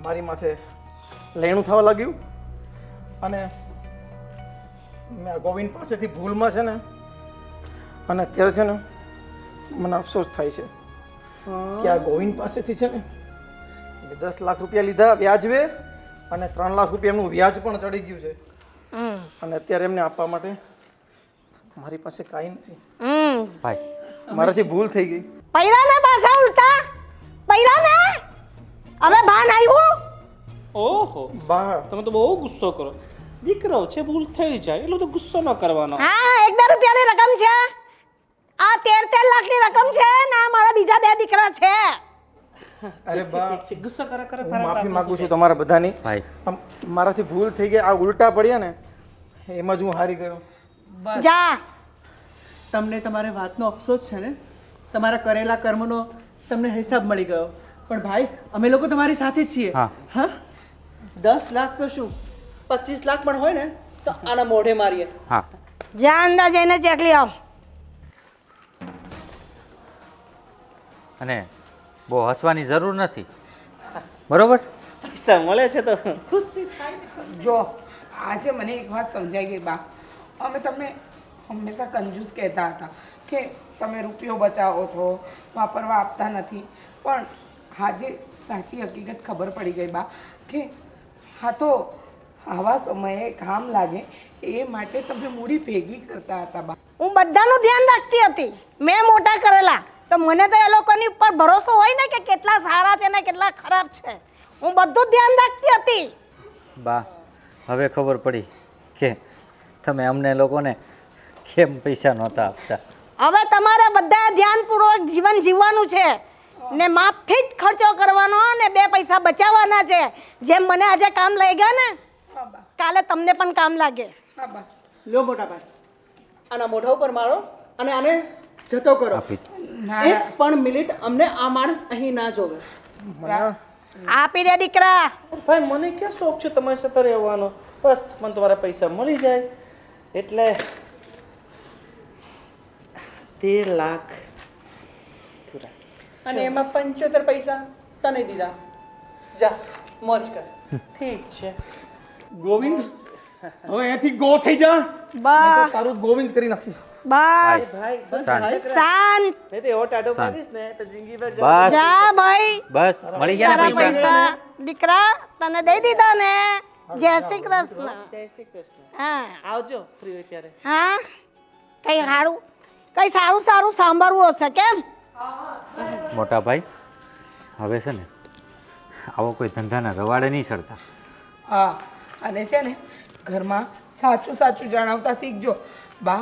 મારી માથે લેણું થવા લાગ્યું અને મેં આ ગોવિંદ પાસેથી ભૂલમાં છે ને અને અત્યારે છે ને મને અફસોસ થાય છે કે આ ગોવિંદ પાસેથી છે ને મેં 10 લાખ રૂપિયા લીધા વ્યાજવે અને 3 લાખ રૂપિયા એમનું વ્યાજ પણ ચડી ગયું છે અને અત્યારે એમને આપવા માટે મારી પાસે કાંઈ નથી. ભાઈ મારાથી ભૂલ થઈ ગઈ. પૈરા ને પાછા ઉલટા પૈરા ને હવે ભાન આવ્યું. ઓહો બા તમે તો બહુ ગુસ્સો કરો. દીકરો છે, ભૂલ થઈ જાય એટલો તો ગુસ્સો ન કરવાનો. હા 1-2 રૂપિયાની રકમ છે. આ 13 લાખની રકમ છે ને આ મારા બીજા 2 દીકરા છે. અરે બા ઠીક છે, ગુસ્સો કરે કરે હું માફી માંગુ છું તમારા બધાની. ભાઈ મારાથી ભૂલ થઈ ગઈ. આ ઉલટા પડ્યા ને એમાં જ હું હારી ગયો. જા તમને તમારી વાતનો અફસોસ છે ને, તમારા કરેલા કર્મનો તમને હિસાબ મળી ગયો. પણ ભાઈ અમે લોકો તમારી સાથે જ છીએ. હા. હા 10 લાખ તો શું 25 લાખ પણ હોય ને તો આના મોઢે મારીએ. હા જા અંદર જઈને ચેકલી આવ. અને બહુ હસવાની જરૂર નથી, બરોબર? પૈસા મળે છે તો ખુશી થાય. જો આજે મને એક વાત સમજાઈ ગઈ બા. અમે તમને હંમેશા કંજૂસ કહેતા હતા કે તમે રૂપિયો બચાવો છો, વાપરવા આપતા નથી. પણ આજે સાચી હકીકત ખબર પડી ગઈ બા કે હા તો આવા સમયે કામ લાગે એ માટે તમે મૂડી ભેગી કરતા હતા બા. હું બધાનું ધ્યાન રાખતી હતી. મેં મોટા કરેલા તો મને તો એ લોકોની ઉપર ભરોસો હોય ને કે કેટલા સારા છે ને કેટલા ખરાબ છે. હું બધું ધ્યાન રાખતી હતી. બા હવે ખબર પડી કે તમે અમને લોકોને કેમ પૈસા નહોતા આપતા. હવે તમારે બધા ધ્યાનપૂર્વક જીવન જીવવાનું છે ને માપથી જ ખર્ચો કરવાનો ને 2 પૈસા બચાવવાના છે. જેમ મને આજે કામ લઈ ગયા ને કાલે તમને પણ કામ લાગે. હા બા. લો મોટા ભાઈ આના મોઢા ઉપર મારો અને આને જતો કરો. આપી ના એક પણ મિનિટ અમને આ માણસ અહીં ના જોવે. આપી દે દીકરા. ભાઈ મને ક્યાં શોખ છે તમારી સાથે રહેવાનો. બસ મને તમારા પૈસા મળી જાય એટલે 13 લાખ પૂરા. અને એમાં 75 પૈસા તને દીધા. જા મોજ કર. ઠીક છે. ગોવિંદ હવે અહીંયાથી ગો થઈ જા. નહીં તો તારું ગોવિંદ કરી નાખીશ. બસ ભાઈ બસ શાંત. શાંત. નહીં તો એવો ટાઢો પાડીશ ને તો જિંદગીભર બસ જા ભાઈ. બસ મળી ગયા તારા ને પૈસા. પૈસા દીકરા તને દઈ દીધા ને. જય શ્રી કૃષ્ણ. જય શ્રી કૃષ્ણ. હા આવજો ફ્રી હોય ત્યારે. હા કઈ સારું સારું સાંભળવું હશે કેમ. મોટા ભાઈ હવે છે ને આવો કોઈ ધંધાના રવાડે નહીં ચડતા. હા અને છે ને ઘરમાં સાચું સાચું જણાવતા શીખજો બા.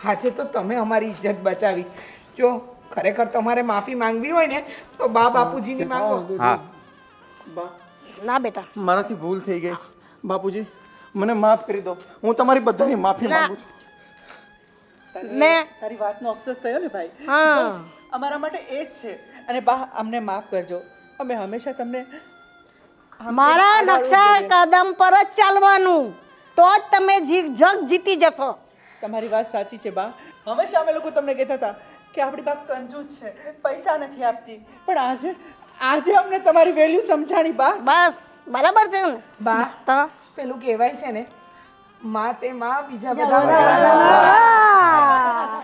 આજે તો તમે અમારી ઇજ્જત બચાવી. જો ખરેખર તમારે માફી માંગવી હોય ને તો બા બાપુજીની માંગો. હા બા ના બેટા મારાથી ભૂલ થઈ ગઈ. બાપુજી મને માફ કરી દો. હું તમારી બધાની માફી માંગુ છું. મેં તારી વાતનો અફસોસ થયો ને ભાઈ. હા બસ, અમારા માટે એ જ છે. અને બા અમને માફ કરજો. અમે હંમેશા તમને મારા નકશા કદમ પર જ ચાલવાનું તો જ તમે જગ જીતી જશો. તમારી વાત સાચી છે બા. હંમેશા અમે લોકો તમને કહેતા હતા કે આપણી બા કંજૂસ છે, પૈસા નથી આપતી. પણ આજે અમને તમારી વેલ્યુ સમજાણી બા. બસ બરાબર છે ને બા તો પેલું કહેવાય છે ને માં તે માં બીજા બધા હા.